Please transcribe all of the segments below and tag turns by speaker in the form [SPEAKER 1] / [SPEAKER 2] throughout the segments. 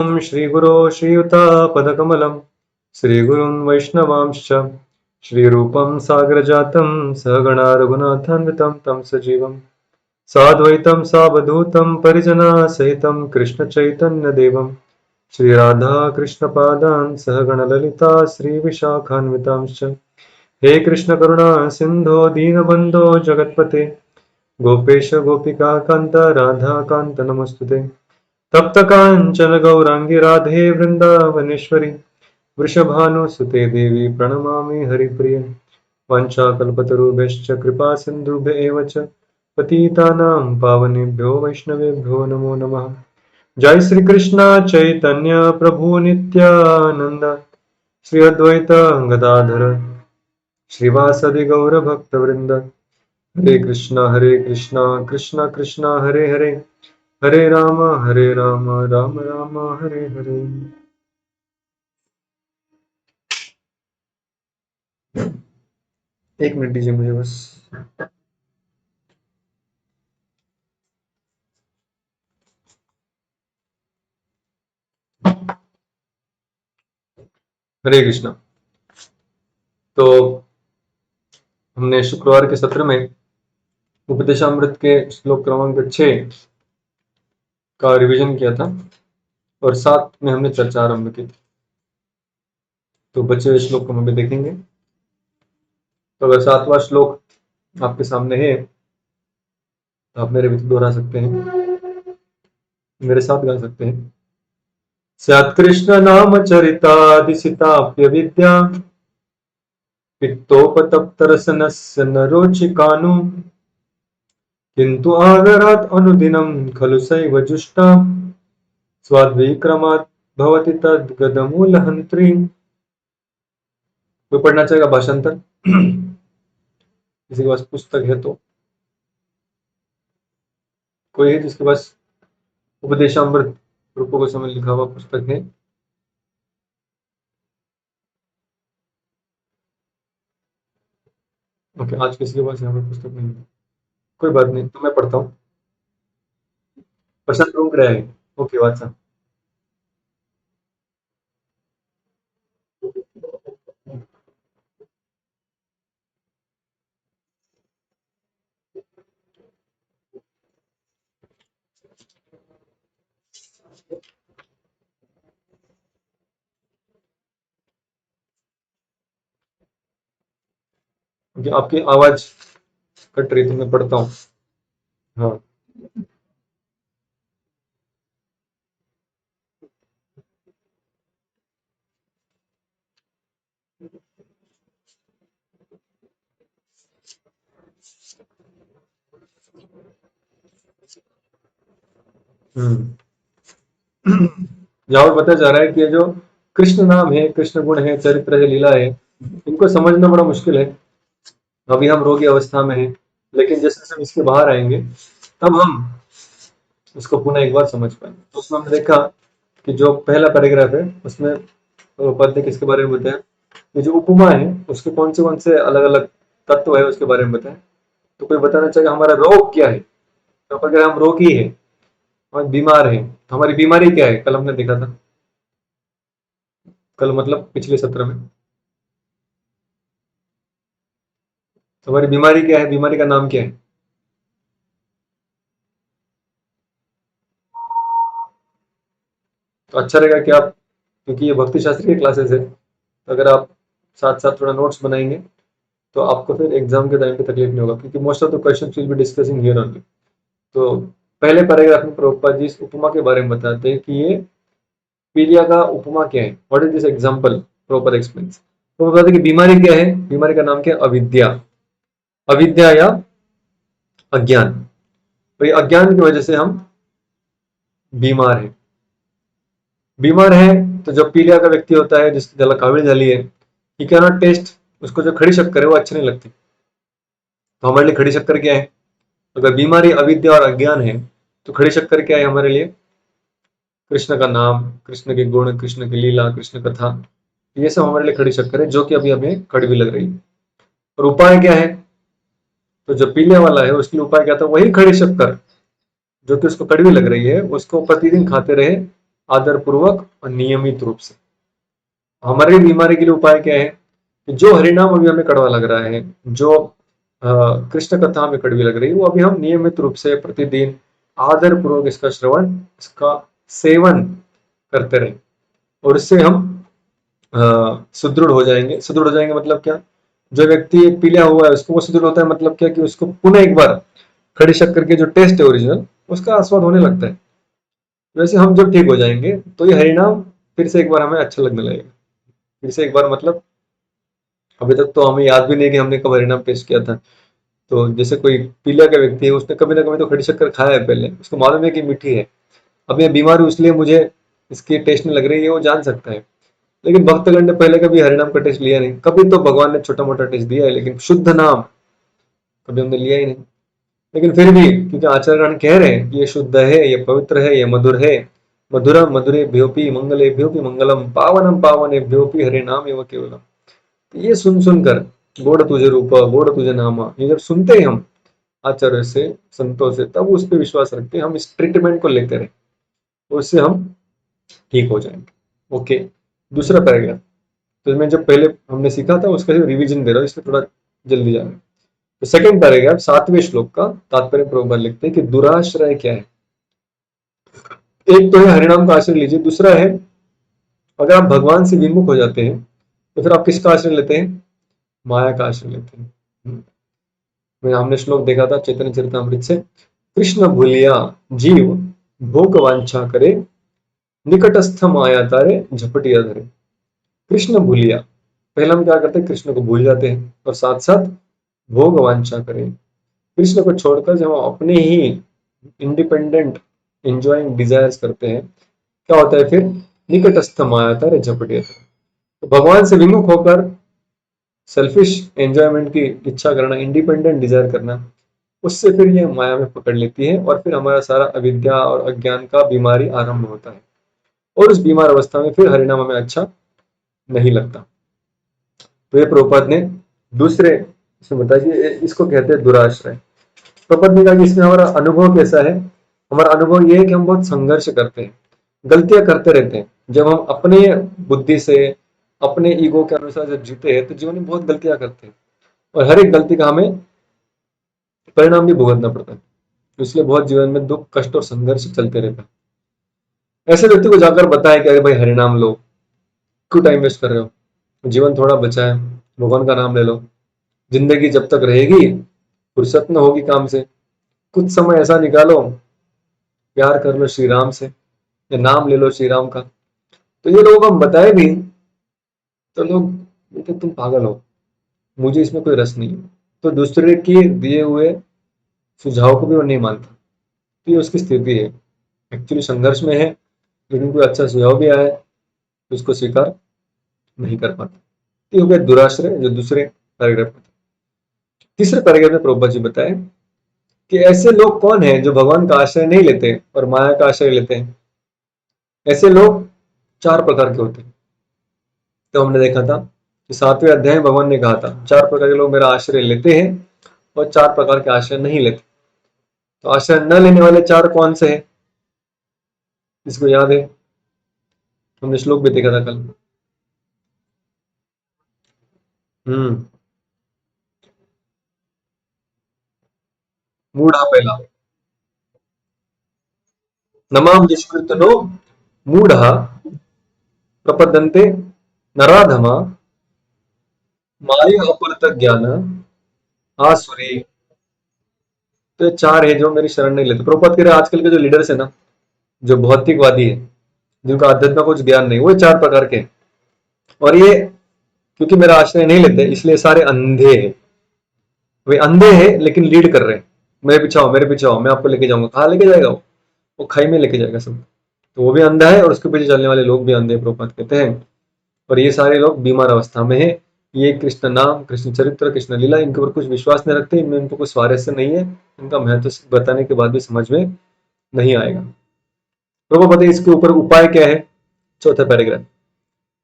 [SPEAKER 1] ओम श्री गुरो श्रीयुतापदकमलं श्रीगुरुं वैष्णवांश्च श्रीरूपं सागरजातं सहगणा रघुनाथान्वितं तं सजीवं साद्वैतं सावधूतं परिजनसहितं कृष्णचैतन्यदेवं श्रीराधा कृष्णपादान् सहगणललिता श्रीविशाखान्वितांश्च हे कृष्ण करुणा सिंधो दीनबंधो जगत्पते गोपेश गोपिका कांत राधा कांत नमस्तुते तप्त कांचन गौरांगी राधे वृंदावनेश्वरी वृषभानुसुते देवी प्रणमामि हरिप्रिय वाञ्छाकल्पतरुभ्यश्च कृपा सिन्धुभ्य एव च पतितानां पावनेभ्यो वैष्णवेभ्यो नमो नमः। जय श्री कृष्ण चैतन्य प्रभु नित्यानंद श्री अद्वैत गदाधर श्रीवासदि गौर भक्तवृंद हरे कृष्णा कृष्ण कृष्ण हरे हरे हरे राम राम राम हरे हरे। एक मिनट दीजिए मुझे बस। हरे कृष्णा। तो हमने शुक्रवार के सत्र में उपदेशामृत के श्लोक क्रमांक 6 का रिवीजन किया था और 7 में हमने चर्चा आरंभ की थी। तो बचे हुए श्लोक को हम अभी देखेंगे। तो अगर 7वां श्लोक आपके सामने है तो आप मेरे भी दोहरा सकते हैं, मेरे साथ गा सकते हैं। स्यात् कृष्ण नाम चरितादिसिताप्य विद्या पित्तोपतप्तरसनस्य न रोचिकानु किन्तु आदरात् अनुदिनं खलु सैव जुष्टा स्वाद्विक्रमात् भवति तद्गदमूलहन्त्री। कोई पढ़ना चाहेगा भाषांतर? किसी के पास पुस्तक है तो? कोई है जिसके पास उपदेशामृत रूप गोस्वामी लिखा हुआ पुस्तक है? ओके, आज किसी के पास यहाँ पे पुस्तक नहीं है, कोई बात नहीं, तो मैं पढ़ता हूँ। प्रशांत रूम रहा है। ओके वाचा। ओके, आपकी आवाज कट रही तो मैं पढ़ता हूँ। हाँ। यहाँ पर बताया जा रहा है कि ये जो कृष्ण नाम है, कृष्ण गुण है, चरित्र है, लीला है, इनको समझना बड़ा मुश्किल है। अभी हम रोगी अवस्था में हैं, लेकिन जैसे जैसे हम इसके बाहर आएंगे तब हम उसको पुनः एक बार समझ पाएंगे। तो उसमें हमने देखा कि जो पहला पैराग्राफ है उसमें पद्य किसके बारे में बताया, ये जो उपमा है उसके कौन से अलग अलग तत्व है उसके बारे में बताया। तो कोई बताना चाहेगा हमारा रोग क्या है? तो अगर हम रोगी है, हम बीमार है, तो हमारी बीमारी क्या है? कल हमने देखा था, कल मतलब पिछले सत्र में। तो हमारी बीमारी क्या है? बीमारी का नाम क्या है? तो अच्छा रहेगा कि आप, क्योंकि ये भक्ति शास्त्र की क्लासेस है, तो अगर आप साथ साथ थोड़ा नोट्स बनाएंगे तो आपको फिर एग्जाम के टाइम पे तकलीफ नहीं होगा, क्योंकि most of the questions will be discussing here only. तो पहले पैराग्राफ में प्रभुपाद जी इस उपमा के बारे में बताते हैं कि ये पीलिया का उपमा क्या है, what is this example. Proper explains. तो बताते हैं कि बीमारी क्या है, बीमारी का नाम क्या है? अविद्या। अविद्या या अज्ञान। तो ये अज्ञान की वजह से हम बीमार हैं। बीमार है तो जब पीलिया का व्यक्ति होता है जिसकी गला कावड़ी जली है, ही कैन नॉट टेस्ट, उसको जो खड़ी शक्कर है वो अच्छी नहीं लगती। तो हमारे लिए खड़ी शक्कर क्या है? अगर बीमारी अविद्या और अज्ञान है तो खड़ी शक्कर क्या है हमारे लिए? कृष्ण का नाम, कृष्ण के गुण, कृष्ण की लीला, कृष्ण कथा, ये सब हमारे लिए खड़ी शक्कर है, जो कि अभी हमें कड़वी लग रही है। और उपाय क्या है? तो जो पीले वाला है उसके लिए उपाय क्या था? वही खड़ी शक्कर जो कि उसको कड़वी लग रही है, उसको प्रतिदिन खाते रहे आदर पूर्वक और नियमित रूप से। हमारी बीमारी के लिए उपाय क्या है कि जो हरिनाम अभी हमें कड़वा लग रहा है, जो कृष्ण कथा हमें कड़वी लग रही है, वो अभी हम नियमित रूप से प्रतिदिन आदर पूर्वक इसका श्रवण, इसका सेवन करते रहें, और इससे हम सुदृढ़ हो जाएंगे। सुदृढ़ हो जाएंगे मतलब क्या? जो व्यक्ति पीला हुआ है उसको वो सुदृढ़ होता है, मतलब क्या कि उसको पुनः एक बार खड़ी शक्कर के जो टेस्ट है ओरिजिनल, उसका आस्वाद होने लगता है। वैसे हम जब ठीक हो जाएंगे तो ये हरिनाम फिर से एक बार हमें अच्छा लगने लगेगा। फिर से एक बार मतलब अभी तक तो हमें याद भी नहीं कि हमने कब हरिनाम टेस्ट किया था। तो जैसे कोई पीलिया का व्यक्ति है, उसने कभी ना कभी तो खड़ी शक्कर खाया है पहले, उसको मालूम है कि मीठी है। अब ये बीमार हूँ इसलिए मुझे इसकी टेस्ट नहीं लग रही है, वो जान सकता है। लेकिन भक्तगण ने पहले कभी हरिनाम का टेस्ट लिया नहीं। कभी तो भगवान ने छोटा मोटा टेस्ट दिया है, लेकिन शुद्ध नाम कभी हमने लिया ही नहीं। लेकिन फिर भी क्योंकि आचार्यगण कह रहे हैं कि ये शुद्ध है, ये पवित्र है, ये मधुर है, मधुरम मधुरेभ्योऽपि मंगलेभ्योऽपि मंगलम, पावनम पावनेभ्योऽपि हरे नाम एव केवलम। तो ये सुन सुनकर गोड़ तुझे रूप, गोड़ तुझे नामा, ये जब सुनते हैं हम आचार्य से, संतों से, तब उस पर विश्वास रखते हैं, हम इस ट्रीटमेंट को लेते रहे, उससे हम ठीक हो जाएंगे। ओके, दूसरा पैराग्राफ। तो मैं जब पहले हमने सीखा था उसका रिवीजन दे रहा हूँ, इसमें थोड़ा जल्दी जा रहा है। तो सेकंड पैराग्राफ 7वें श्लोक का तात्पर्य प्रभुपाद लिखते हैं कि दुराश्रय क्या है। एक तो है हरिनाम का आश्रय लीजिए, दूसरा है अगर आप भगवान से विमुख हो जाते हैं तो फिर आप किसका आश्रय लेते हैं? माया का आश्रय लेते हैं। मैं हमने श्लोक देखा था चैतन्य चरितमृत से, कृष्ण भूलिया जीव भोग वांछा करे, निकटस्थ माया तारे झपटिया धरे। कृष्ण भूलिया, पहले हम क्या करते हैं? कृष्ण को भूल जाते हैं और साथ साथ भोग वांछा करें। कृष्ण को छोड़कर जब हम अपने ही इंडिपेंडेंट एंजॉइंग डिजायर्स करते हैं, क्या होता है फिर? निकटस्थ माया तारे झपटिया धरे। तो भगवान से विमुख होकर सेल्फिश एंजॉयमेंट की इच्छा करना, इंडिपेंडेंट डिजायर करना, उससे फिर ये माया में पकड़ लेती है और फिर हमारा सारा अविद्या और अज्ञान का बीमारी आरंभ होता है, और उस बीमार अवस्था में फिर हरिनाम हमें अच्छा नहीं लगता। तो ये प्रभुपाद ने दूसरे इसमें बताया कि इसको कहते हैं दुराश्रय। प्रभुपाद ने कहा कि इसमें हमारा अनुभव कैसा है? हमारा अनुभव ये है कि हम बहुत संघर्ष करते हैं, गलतियां करते रहते हैं। जब हम अपने बुद्धि से, अपने ईगो के अनुसार जब जीते हैं तो जीवन में बहुत गलतियां करते हैं, और हर एक गलती का हमें परिणाम भी भुगतना पड़ता है। तो इसलिए बहुत जीवन में दुख, कष्ट और संघर्ष चलते रहता है। ऐसे व्यक्ति को जाकर बताएं कि अरे भाई हरिनाम लो, क्यों टाइम वेस्ट कर रहे हो, जीवन थोड़ा बचा है, भगवान का नाम ले लो। जिंदगी जब तक रहेगी फुर्सत न होगी काम से, कुछ समय ऐसा निकालो, प्यार कर लो श्री राम से, या नाम ले लो श्री राम का। तो ये लोगों को हम बताए भी तो लोग बोलते तुम पागल हो, मुझे इसमें कोई रस नहीं है। तो दूसरे के दिए हुए सुझाव को भी वो नहीं मानता। तो ये उसकी स्थिति है, एक्चुअली संघर्ष में है, लेकिन कोई अच्छा सुझाव भी आया है तो उसको स्वीकार नहीं कर पाता। ये हो गया दुराश्रय, जो दूसरे पैराग्राफ में था। तीसरे पैराग्राफ में प्रभुपाद जी बताए कि ऐसे लोग कौन हैं जो भगवान का आश्रय नहीं लेते और माया का आश्रय लेते हैं। ऐसे लोग चार प्रकार के होते हैं। तो हमने देखा था कि 7वें अध्याय में भगवान ने कहा था चार प्रकार के लोग मेरा आश्रय लेते हैं और चार प्रकार के आश्रय नहीं लेते। तो आश्रय न लेने वाले चार कौन से हैं? इसको याद है? हमने श्लोक भी देखा था कल। हम्म मूढ़ा पहला, नमाम निष्कृतनो मूढ़ा प्रपद्यन्ते नराधमा माया अपरत ज्ञान आसुरी। तो ये चार है जो मेरी शरण नहीं लेते। प्रभुपाद कह रहे हैं आजकल के जो लीडर्स है ना, जो भौतिकवादी है, जिनका अध्यात्म का कुछ ज्ञान नहीं, वो चार प्रकार के हैं। और ये क्योंकि मेरा आश्रय नहीं लेते इसलिए सारे अंधे हैं। वे अंधे हैं लेकिन लीड कर रहे हैं, मेरे पीछे आओ, मेरे पीछे आओ, मैं आपको लेके जाऊंगा। कहाँ लेके जाएगा वो खाई में लेके जाएगा सब। तो वो भी अंधा है और उसके पीछे चलने वाले लोग भी अंधे, प्रभुपाद कहते हैं। और ये सारे लोग बीमार अवस्था में है। ये कृष्ण नाम, कृष्ण चरित्र, कृष्ण लीला, इनके ऊपर कुछ विश्वास नहीं रखते, इनमें इनको कुछ स्वारस्य नहीं है, इनका महत्व बताने के बाद भी समझ में नहीं आएगा। प्रभुपाद इसके ऊपर उपाय क्या है? चौथा पैराग्राफ,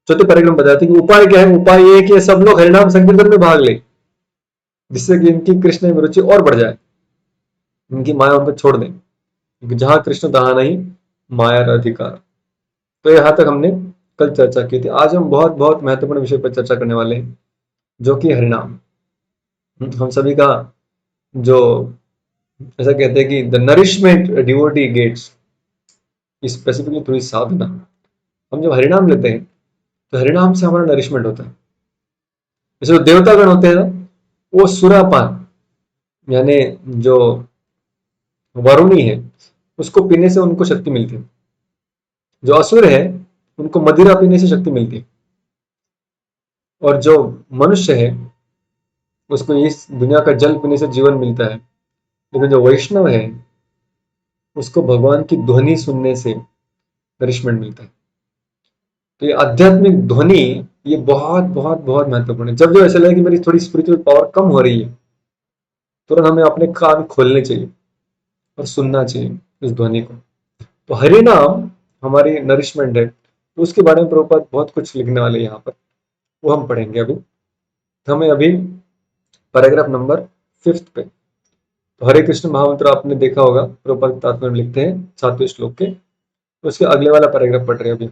[SPEAKER 1] चौथे पैराग्राफ में बताते हैं कि उपाय क्या है। उपाय ये है कि सब लोग हरिनाम संकीर्तन में भाग ले, जिससे कि इनकी कृष्ण में रुचि और बढ़ जाए, इनकी माया उनको छोड़ दें, क्योंकि जहां कृष्ण तहां नहीं माया का अधिकार। तो यहाँ तक हमने कल चर्चा की थी। आज हम बहुत बहुत महत्वपूर्ण विषय पर चर्चा करने वाले हैं, जो कि हरिनाम। हम सभी का जो ऐसा कहते हैं कि the nourishment devotee gets specifically through sadhana. हम जब हरिनाम लेते हैं तो हरिनाम से हमारा नरिशमेंट होता है। जैसे जो देवतागण होते हैं ना, वो सुरापान यानी जो वरुणी है उसको पीने से उनको शक्ति मिलती है। जो असुर है उनको मदिरा पीने से शक्ति मिलती है। और जो मनुष्य है उसको इस दुनिया का जल पीने से जीवन मिलता है। लेकिन जो वैष्णव है उसको भगवान की ध्वनि सुनने से नरिशमेंट मिलता है। तो ये आध्यात्मिक ध्वनि ये बहुत बहुत बहुत महत्वपूर्ण है। जब जो ऐसा लगे कि मेरी थोड़ी स्पिरिचुअल पावर कम हो रही है, तुरंत हमें अपने कान खोलने चाहिए और सुनना चाहिए इस ध्वनि को। तो हरि नाम हमारी नरिशमेंट है। तो उसके बारे में प्रभुपाद बहुत कुछ लिखने वाले हैं यहाँ पर, वो हम पढ़ेंगे अभी। तो हमें अभी पैराग्राफ नंबर 5 पे, तो हरे कृष्ण महामंत्र आपने देखा होगा, प्रभुपाद तात्पर्य में लिखते हैं 7वें श्लोक के। तो उसके अगले वाला पैराग्राफ पढ़ रहे हैं अभी।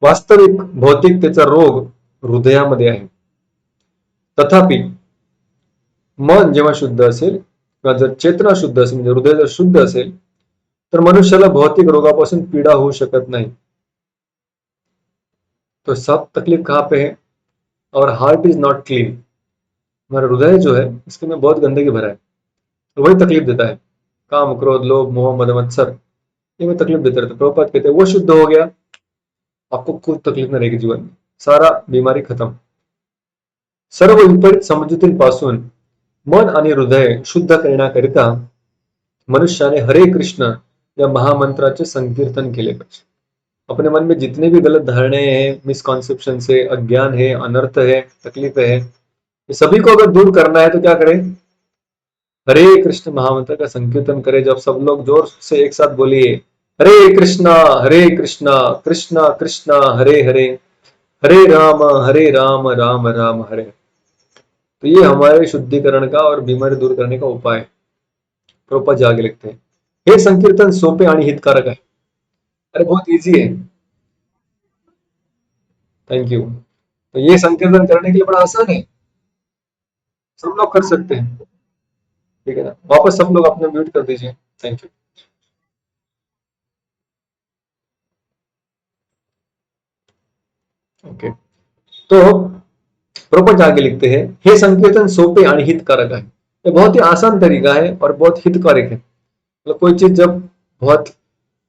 [SPEAKER 1] वास्तविक भौतिकतेचा रोग हृदयामध्ये आहे. तथापि मन जेव्हा शुद्ध असेल किंवा जर चेतना शुद्ध असेल म्हणजे हृदय जर शुद्ध असेल तर मनुष्याला भौतिक रोगापासून पीडा होऊ शकत नाही. तो सब तकलीफ कहाँ पे है? और हार्ट इज नॉट क्लीन। हमारा हृदय जो है इसके में बहुत गंदगी भरा है, तो वही तकलीफ देता है। काम क्रोध लोभ मोह मद मत्सर ये में तकलीफ देते रहते। प्रभुपाद कहते हैं वो शुद्ध हो गया, आपको कोई तकलीफ नहीं रहेगी जीवन में, सारा बीमारी खत्म। सर्व विपरीत समजुतींपासून मन आणि हृदय शुद्ध करण्याकरिता मनुष्याने हरे कृष्ण या महामंत्राचे संकीर्तन केले पाहिजे। अपने मन में जितने भी गलत धारणाएं हैं, मिसकॉन्सेप्शन है, अज्ञान है, अनर्थ है, तकलीफ है, ये सभी को अगर दूर करना है तो क्या करें? हरे कृष्ण महामंत्र का संकीर्तन करें। जब सब लोग जोर से एक साथ बोलिए हरे कृष्णा कृष्णा कृष्णा कृष्णा हरे हरे, हरे राम राम राम हरे। तो ये हमारे शुद्धिकरण का और बीमारी दूर करने का उपाय है। प्रभुपाद जी आगे लिखते हैं, हे संकीर्तन सोपे आणि हितकारक है। अरे बहुत इजी है। Thank you. तो ये संकीर्तन करने के लिए बड़ा आसान है, सब लोग कर सकते हैं। ठीक है ना? वापस सब लोग अपने म्यूट कर दीजिए। Thank you. ओके। तो प्रभुपाद आगे लिखते हैं, हे संकीर्तन सोपे आणि हितकारक है। ये बहुत ही आसान तरीका है और बहुत हितकारक है। मतलब कोई चीज जब बहुत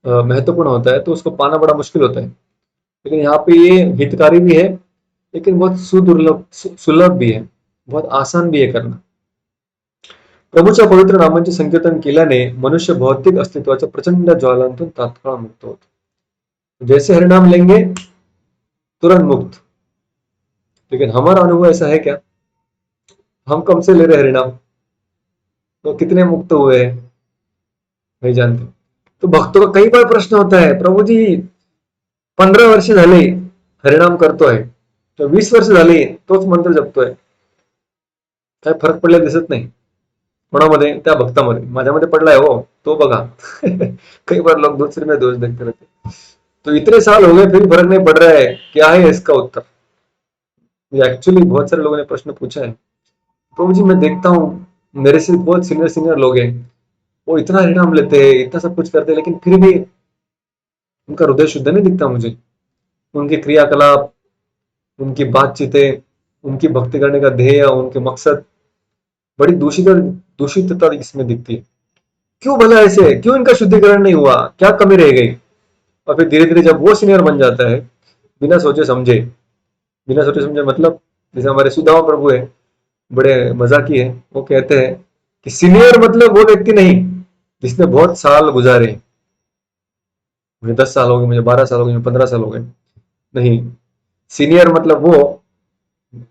[SPEAKER 1] महत्वपूर्ण होता है तो उसको पाना बड़ा मुश्किल होता है, लेकिन यहाँ पे ये हितकारी भी है, लेकिन बहुत सुदुर्लभ सुलभ भी है, बहुत आसान भी है करना। प्रभूच्या पवित्र नामांचे संकीर्तन केल्याने मनुष्य भौतिक अस्तित्वाच्या प्रचंड ज्वालांतून तात्काळ मुक्त होतो। जैसे हरिनाम लेंगे तुरंत मुक्त। लेकिन हमारा अनुभव ऐसा है क्या? हम कब से ले रहे हरिनाम, तो कितने मुक्त हुए हैं नहीं जानते। तो भक्तों का कई बार प्रश्न होता है, प्रभु जी 15 वर्ष झाले हरिनाम करतोय, तर 20 वर्ष झाली तोच मंत्र जपतोय, काय फरक पडलेला दिसत नाही कोणामध्ये? त्या भक्तामध्ये, माझ्यामध्ये पडलाय हो तो बघा। कई बार लोग दूसरे में दोष देखते रहते। तो इतने साल हो गए फिर फर्क नहीं पड़ रहा है, क्या है इसका उत्तर? एक्चुअली बहुत सारे लोगों ने प्रश्न पूछा है। प्रभु जी मैं देखता हूँ मेरे से बहुत सीनियर सीनियर लोग हैं, वो इतना हरिनाम लेते हैं, इतना सब कुछ करते हैं, लेकिन फिर भी उनका हृदय शुद्ध नहीं दिखता मुझे। उनके क्रियाकलाप, उनकी बातचीतें, उनकी भक्ति करने का ध्येय, उनके मकसद बड़ी दूषितता इसमें दिखती है। क्यों भला ऐसे? क्यों इनका शुद्धिकरण नहीं हुआ? क्या कमी रह गई? और फिर धीरे धीरे जब वो सीनियर बन जाता है, बिना सोचे समझे, बिना सोचे समझे मतलब जैसे हमारे सुदामा प्रभु है, बड़े मजाकी है, वो कहते हैं कि सीनियर मतलब वो व्यक्ति नहीं जिसने बहुत साल गुजारे, मुझे 10 साल हो गए, मुझे 12 साल हो गए, मुझे 15 साल हो गए। नहीं, सीनियर मतलब वो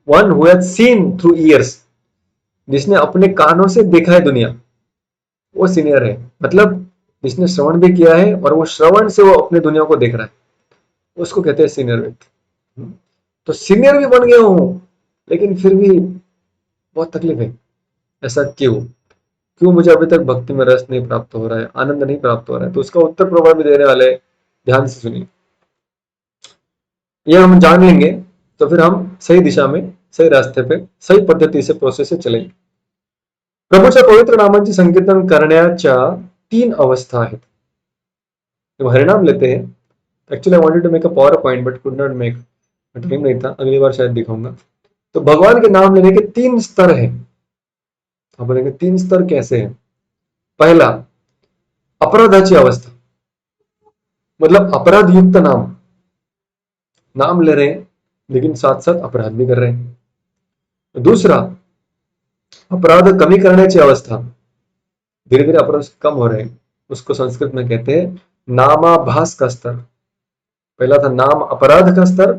[SPEAKER 1] one who has seen through years, जिसने अपने कानों से देखा है दुनिया, वो सीनियर है। मतलब जिसने श्रवण भी किया है और वो श्रवण से वो अपने दुनिया को देख रहा है, उसको कहते हैं सीनियर व्यक्ति। तो सीनियर भी बन गया हूं, लेकिन फिर भी बहुत तकलीफ है। ऐसा क्यों? क्यों मुझे अभी तक भक्ति में रस नहीं प्राप्त हो रहा है, आनंद नहीं प्राप्त हो रहा है, तो उसका उत्तर प्रभु भी देने वाले हैं। ध्यान से सुनिए, ये हम जान लेंगे तो फिर हम सही दिशा में, सही रास्ते पे, सही पद्धती से, प्रोसेस से चलेंगे. प्रभूच्या पवित्र नामांचे संकीर्तन करण्याच्या 3 अवस्था आहेत. जब हरिनाम लेते हैं, actually I wanted to make a power point but could not make, time नहीं था, अगली बार शायद दिखाऊंगा. तो भगवान के नाम लेने के 3 स्तर हैं. आप बोलेंगे 3 स्तर कैसे हैं? पहला, अपराधाची अवस्था, मतलब अपराध युक्त नाम, नाम ले रहे हैं लेकिन साथ साथ अपराध भी कर रहे हैं. दूसरा, अपराध कमी करण्याची अवस्था, धीरे धीरे अपराध कम हो रहे हैं, उसको संस्कृत में कहते हैं नामाभास का स्तर. पहला था नाम अपराध का स्तर,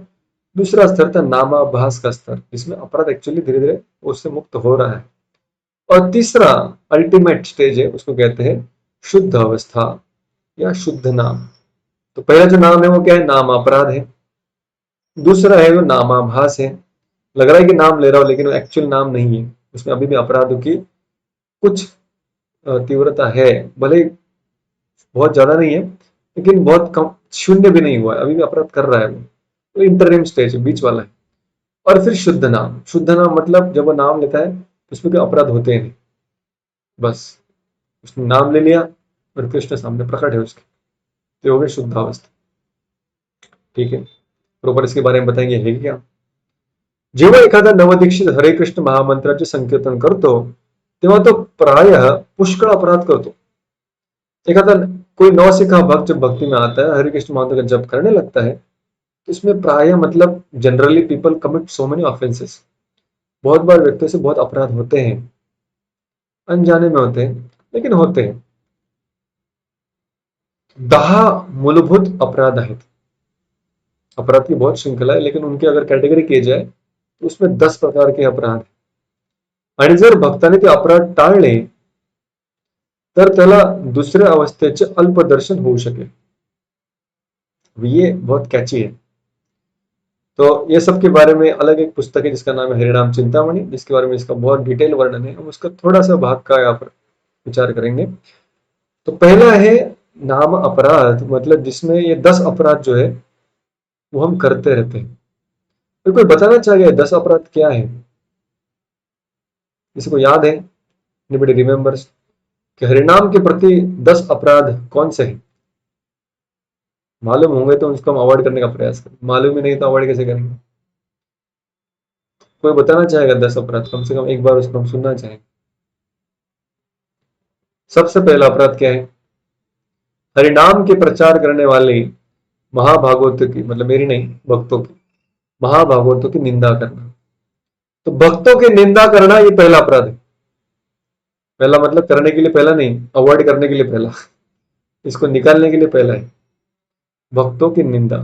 [SPEAKER 1] दूसरा स्तर था नामाभास का स्तर, जिसमें अपराध एक्चुअली धीरे धीरे उससे मुक्त हो रहा है. और तीसरा अल्टीमेट स्टेज है, उसको कहते हैं शुद्ध अवस्था या शुद्ध नाम. तो पहला जो नाम है वो क्या है? नाम अपराध है. दूसरा है वो नामाभास है, लग रहा है कि नाम ले रहा हूं लेकिन वो एक्चुअल नाम नहीं है, उसमें अभी भी अपराधों की कुछ तीव्रता है, भले ही बहुत ज्यादा नहीं है लेकिन बहुत कम, शून्य भी नहीं हुआ है, अभी भी अपराध कर रहा है वो. तो इंटरनेम स्टेज है, बीच वाला है. और फिर शुद्ध नाम. शुद्ध नाम मतलब जब वो नाम लेता है तो उसमें कोई अपराध होते हैं नहीं, बस उसने नाम ले लिया और कृष्ण सामने प्रकट है उसके, तो हो गई शुद्ध अवस्था. ठीक है, प्रॉपर इसके बारे में बताएंगे है क्या. जेव्हा एखादा नवदीक्षित हरे कृष्ण महामंत्राचे संकीर्तन करतो तेव्हा तो प्रायः पुष्कळ अपराध करतो. एखादा कोई नौसिखा भक्त जब भक्ति में आता है, हरे कृष्ण मंत्र का जप करने लगता है, तो इसमें प्रायः मतलब generally people commit so many offences. बहुत बार व्यक्तियों से बहुत अपराध होते हैं, अनजाने में होते हैं लेकिन होते हैं. 10 मूलभूत अपराध आहेत. अपराध की बहुत श्रृंखला है लेकिन उनकी अगर कैटेगरी की जाए तो उसमें 10 प्रकार के अपराध हैं. आणि जर भक्ताने ते अपराध टाळले तर त्याला दुसऱ्या अवस्थेचे अल्पदर्शन होऊ शकेल. ये बहुत कैची है. तो ये सब के बारे में अलग एक पुस्तक है जिसका नाम है हरिनाम चिंतामणि, जिसके बारे में इसका बहुत डिटेल वर्णन है. हम उसका थोड़ा सा भाग का यहाँ पर विचार करेंगे. तो पहला है नाम अपराध, मतलब जिसमें ये 10 अपराध जो है वो हम करते रहते हैं. तो कोई बताना चाहेगा 10 अपराध क्या है? किसी को याद है? एनीबॉडी रिमेंबर्स कि हरिनाम के प्रति 10 अपराध कौन से हैं? मालूम होंगे तो उसको हम अवॉइड करने का प्रयास करें, मालूम ही नहीं तो अवॉइड कैसे करेंगे? कोई बताना चाहेगा 10 अपराध, कम से कम एक बार उसको हम सुनना चाहेंगे. सबसे पहला अपराध क्या है? हरिनाम के प्रचार करने वाले महाभागवतों की, मतलब मेरी नहीं, भक्तों की, महाभागवतों की निंदा करना. तो भक्तों की निंदा करना ये पहला अपराध है. पहला मतलब करने के लिए पहला नहीं, अवॉइड करने के लिए पहला, इसको निकालने के लिए पहला है भक्तों की निंदा.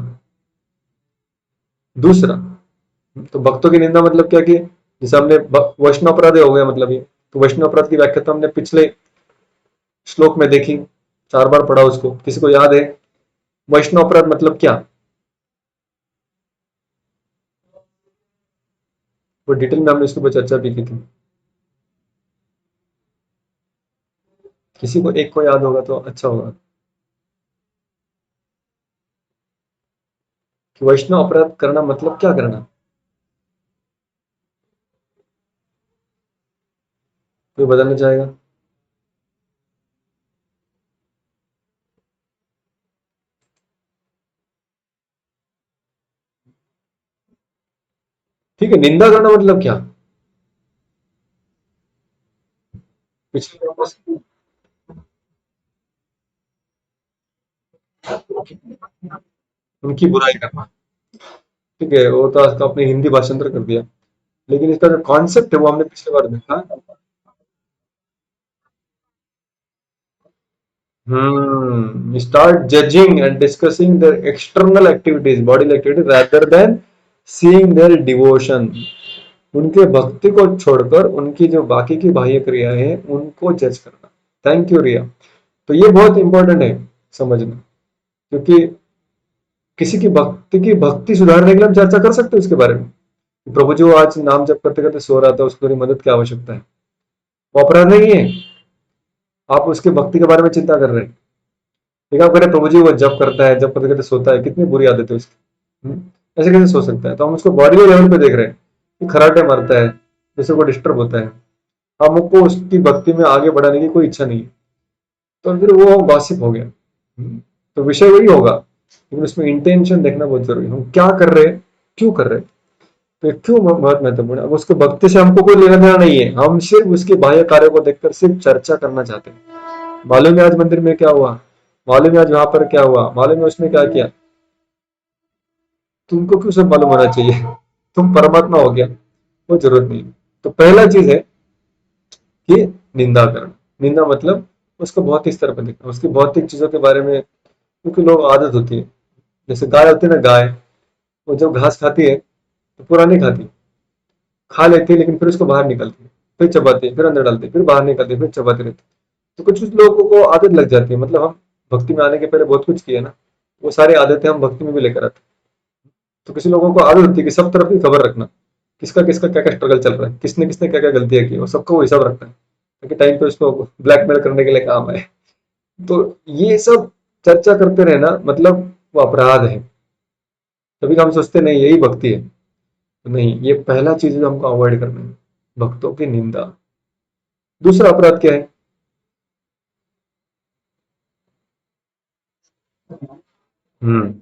[SPEAKER 1] दूसरा, तो भक्तों की निंदा मतलब क्या कि जैसे हमने वैष्णव अपराध हो गया, मतलब ये तो वैष्णव अपराध की व्याख्या तो हमने पिछले श्लोक में देखी, 4 बार पढ़ा उसको. किसी को याद है वैष्णव अपराध मतलब क्या? वो डिटेल में हमने इसके ऊपर चर्चा भी की थी. किसी को एक को याद होगा तो अच्छा होगा कि वैष्णव अपराध करना मतलब क्या करना. कोई बताना चाहेगा? ठीक है, निंदा करना मतलब क्या? पिछले उनकी बुराई करना. ठीक है, वो तो आज आपने हिंदी भाषांतर कर दिया, लेकिन इसका जो कॉन्सेप्ट है वो हमने पिछली बार देखा. Start judging and discussing their external activities, bodily activities, rather than seeing their devotion. उनके भक्ति को छोड़कर उनकी जो बाकी की बाह्य क्रियाएं हैं उनको जज करना. थैंक यू रिया. तो ये बहुत इंपॉर्टेंट है समझना, क्योंकि किसी की भक्ति सुधारने के लिए हम चर्चा कर सकते हैं उसके बारे में. प्रभु जी वो आज नाम जप करते करते सो रहा था, उसको थोड़ी मदद की आवश्यकता है, वो अपराध नहीं है. आप उसके भक्ति के बारे में चिंता कर रहे हैं। ठीक है, आप कह रहे प्रभु जी वो जप करता है, जब करते करते सोता है, कितनी बुरी आदत है उसकी। ऐसे कैसे सो सकता है? तो हम उसको बॉडी लेवल पे देख रहे हैं कि खराटे मारता है, दूसरे को डिस्टर्ब होता है, हमको उसकी भक्ति में आगे बढ़ाने की कोई इच्छा नहीं है। तो फिर वो गॉसिप हो गया। तो विषय वही होगा, लेकिन उसमें इंटेंशन देखना बहुत जरूरी है। हम क्या कर रहे हैं, क्यों कर रहे हैं, तो ये क्यों बहुत महत्वपूर्ण है। अब उसको भक्ति से हमको कोई लेना देना नहीं है, हम सिर्फ उसके बाह्य कार्य को देखकर सिर्फ चर्चा करना चाहते हैं। मालूम है आज मंदिर में क्या हुआ, मालूम है आज वहां पर क्या हुआ, मालूम है उसने क्या किया। तुमको क्यों सब मालूम होना चाहिए? तुम परमात्मा हो गया, वो जरूरत नहीं। तो पहला चीज है कि निंदा करना। निंदा मतलब उसको भौतिक स्तर पर देखना, उसकी भौतिक चीजों के बारे में। क्योंकि लोग आदत होती है, जैसे गाय होती है ना, गाय वो जब घास खाती है तो पूरा नहीं खाती, खा लेती है, लेकिन फिर उसको बाहर निकलती है, फिर चबाती है, फिर अंदर डालती है, फिर बाहर निकलती है, फिर चबाती रहती है। तो कुछ कुछ लोगों को आदत लग जाती है, मतलब हम भक्ति में आने के पहले बहुत कुछ किए ना, वो सारी आदतें हम भक्ति में भी लेकर आते हैं। तो किसी लोगों को आदत होती है कि सब तरफ की खबर रखना, किसका किसका क्या क्या स्ट्रगल चल रहा है, किसने किसने क्या क्या गलतियां की, और सबको वो हिसाब रखना है ताकि टाइम पे उसको ब्लैकमेल करने के लिए काम आए। तो ये सब चर्चा करते रहना मतलब वो अपराध है। तभी हम सोचते नहीं यही भक्ति है। तो नहीं, ये पहला चीज जो हमको अवॉइड करना है, भक्तों की निंदा। दूसरा अपराध क्या है? हम्म।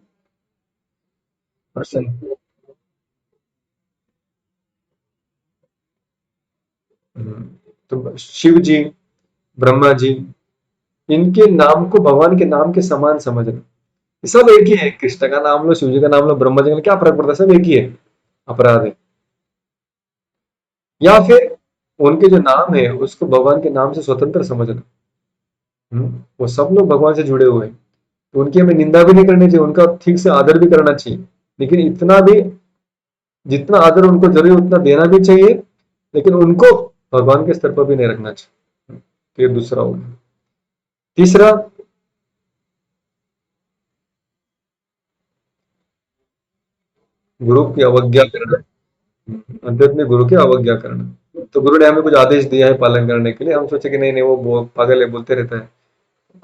[SPEAKER 1] पर्सन। तो शिव जी, ब्रह्मा जी, इनके नाम को भगवान के नाम के समान समझना। ये सब एक ही है, कृष्ण का नाम लो, शिव जी का नाम लो, ब्रह्मा जी का, क्या फर्क पड़ता है, सब एक ही है। अपराध है। या फिर उनके जो नाम है उसको भगवान के नाम से स्वतंत्र समझना। वो सब लोग भगवान से जुड़े हुए हैं, तो उनकी हमें निंदा भी नहीं करनी चाहिए, उनका ठीक से आदर भी करना चाहिए। लेकिन इतना भी, जितना आदर उनको जरूरी है, उतना देना भी चाहिए, लेकिन उनको भगवान के स्तर पर भी नहीं रखना चाहिए। तो ये दूसरा हो गया। तीसरा, गुरु की अवज्ञा करना। अध्यात्म में गुरु की अवज्ञा करना। तो गुरु ने हमें कुछ आदेश दिया है पालन करने के लिए, हम सोचे कि नहीं नहीं वो पागल है, बोलते रहता है,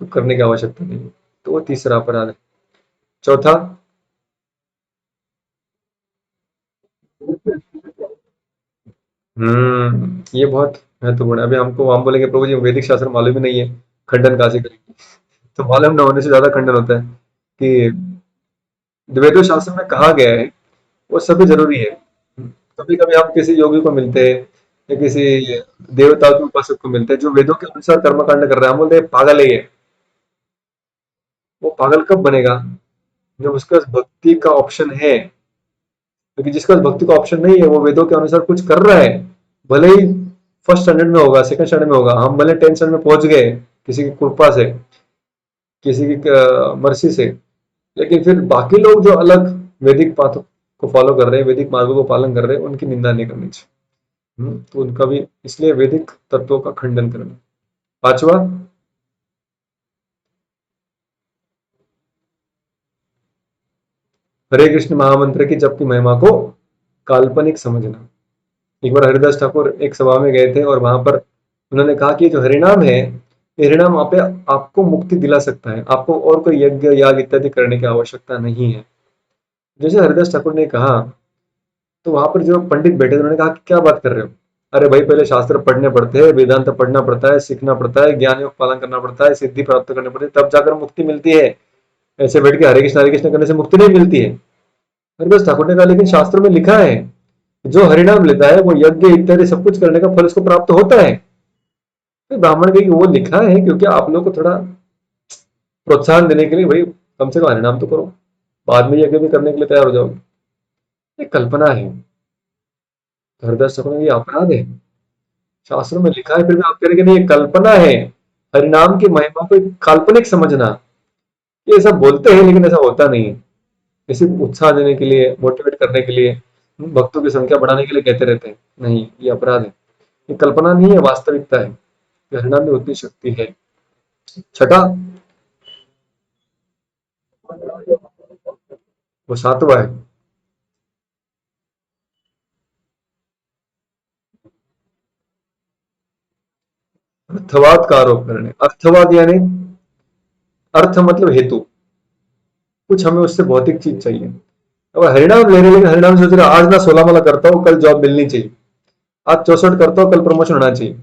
[SPEAKER 1] कुछ करने की आवश्यकता नहीं है। तो वो तीसरा अपराध है। चौथा, ये बहुत महत्वपूर्ण है। अभी हमको हम बोलेंगे प्रभु जी वैदिक शास्त्र मालूम ही नहीं है, खंडन कहाँ से करेंगे? तो मालूम न होने से ज्यादा खंडन होता है कि वेदों शास्त्र में कहा गया है वो सभी जरूरी है। कभी कभी हम किसी योगी को मिलते हैं या किसी देवता के उपासक को मिलते हैं जो वेदों के अनुसार कर्मकांड कर रहे हैं, हम बोलते हैं पागल है ये। वो पागल कब बनेगा? जब उसके पास भक्ति का ऑप्शन है। क्योंकि जिसके पास भक्ति का ऑप्शन नहीं है वो वेदों के अनुसार कुछ कर रहा है, भले ही फर्स्ट स्टैंडर्ड में होगा, सेकंड स्टैंडर्ड में होगा, हम भले 10th स्टैंडर्ड में पहुंच गए किसी की कृपा से, किसी की मर्जी से, लेकिन फिर बाकी लोग जो अलग वैदिक पाथ को फॉलो कर रहे हैं, वैदिक मार्गों को पालन कर रहे हैं, उनकी निंदा नहीं करनी चाहिए। तो उनका भी, इसलिए वैदिक तत्वों का खंडन करना। पांचवा, हरे कृष्ण महामंत्र की जप की महिमा को काल्पनिक समझना। एक बार हरिदास ठाकुर एक सभा में गए थे और वहां पर उन्होंने कहा कि जो हरिनाम है, ये हरिनाम आप आपको मुक्ति दिला सकता है, आपको और कोई यज्ञ याग इत्यादि करने की आवश्यकता नहीं है। जैसे हरिदास ठाकुर ने कहा, तो वहां पर जो पंडित बैठे थे उन्होंने कहा कि क्या बात कर रहे हो? अरे भाई पहले शास्त्र पढ़ने पड़ते हैं, वेदांत पढ़ना पड़ता है, सीखना पड़ता है, ज्ञान योग पालन करना पड़ता है, सिद्धि प्राप्त करनी पड़ती है, तब जाकर मुक्ति मिलती है। ऐसे बैठ के हरे कृष्ण करने से मुक्ति नहीं मिलती है। हरिदास ठाकुर ने कहा लेकिन शास्त्र में लिखा है जो हरिनाम लेता है वो यज्ञ इत्यादि सब कुछ करने का फल उसको प्राप्त होता है। तो ब्राह्मण कही वो लिखा है क्योंकि आप लोग को थोड़ा प्रोत्साहन देने के लिए, भाई कम से कम हरिनाम तो करो, बाद में यज्ञ भी करने के लिए तैयार हो जाओगे। ये कल्पना है। तो हरिदास ठाकुर ने ये अपराध है, शास्त्रों में लिखा है फिर भी आप कह रहे हैं कि नहीं ये कल्पना है। हरिनाम की महिमा को एक काल्पनिक समझना। ये सब बोलते हैं लेकिन ऐसा होता नहीं है, इसी उत्साह देने के लिए, मोटिवेट करने के लिए, भक्तों की संख्या बढ़ाने के लिए कहते रहते हैं। नहीं, ये अपराध है। ये कल्पना नहीं है, वास्तविकता है। हरिनाम में उतनी शक्ति है। छठा, वो सातवा है। अर्थवाद का आरोप करने, अर्थवाद यानी अर्थ मतलब हेतु, कुछ हमें उससे भौतिक चीज चाहिए। अब हरिनाम ले रहे, लेकिन हरिनाम सोच रहे आज ना 16 माला करता हूँ कल जॉब मिलनी चाहिए, आज 64 करता हूँ कल प्रमोशन होना चाहिए,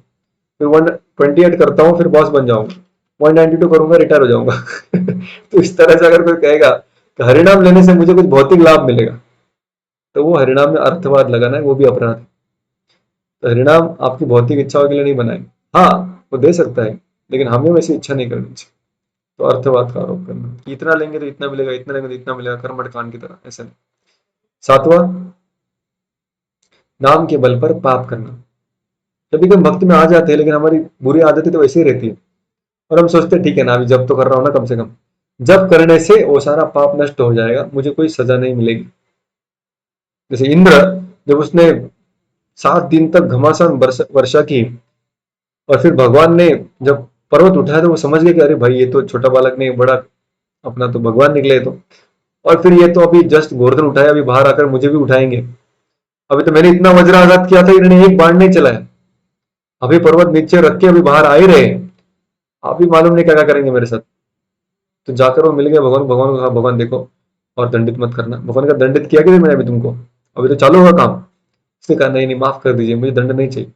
[SPEAKER 1] फिर 128 करता हूँ फिर बॉस बन जाऊंगा, 192 करूंगा रिटायर हो जाऊंगा। तो इस तरह से अगर कोई कहेगा कि हरिनाम लेने से मुझे कुछ भौतिक लाभ मिलेगा, तो वो हरिनाम में अर्थवाद लगाना है, वो भी अपराध है। तो हरिनाम आपकी भौतिक इच्छाओं के लिए नहीं बनाए, हाँ वो दे सकता है, लेकिन हमें वैसी इच्छा नहीं करनी चाहिए। तो अर्थवाद का आरोप करना कि इतना लेंगे तो इतना मिलेगा, इतना लेंगे तो इतना मिलेगा, कर्मठ कांड की तरह, ऐसा नहीं। सातवां, नाम के बल पर पाप करना। कभी कभी भक्ति में आ जाते हैं, लेकिन हमारी बुरी आदतें तो वैसे ही रहती है, और हम सोचते हैं ठीक है ना अभी जब तो कर रहा हूं ना, कम से कम जब करने से वो सारा पाप नष्ट हो जाएगा, मुझे कोई सजा नहीं मिलेगी। जैसे इंद्र, जब उसने 7 दिन तक घमासान वर्षा की, और फिर भगवान ने जब पर्वत उठाया तो वो समझ गए कि अरे भाई ये तो छोटा बालक नहीं, बड़ा अपना तो भगवान निकले तो। और फिर ये तो अभी जस्ट गोवर्धन उठाया, अभी बाहर आकर मुझे भी उठाएंगे, अभी तो मैंने इतना वज्राघात किया था, इन्होंने एक बाण नहीं चलाया, अभी पर्वत नीचे रख के अभी बाहर आ ही रहे हैं, आप भी मालूम नहीं क्या क्या करेंगे मेरे साथ। तो जाकर वो मिल गए भगवान, भगवान को कहा भगवान देखो और दंडित मत करना। भगवान का दंडित किया कि नहीं मैंने अभी तुमको, अभी तो चालू होगा काम। उसने कहा नहीं नहीं माफ कर दीजिए, मुझे दंड नहीं चाहिए।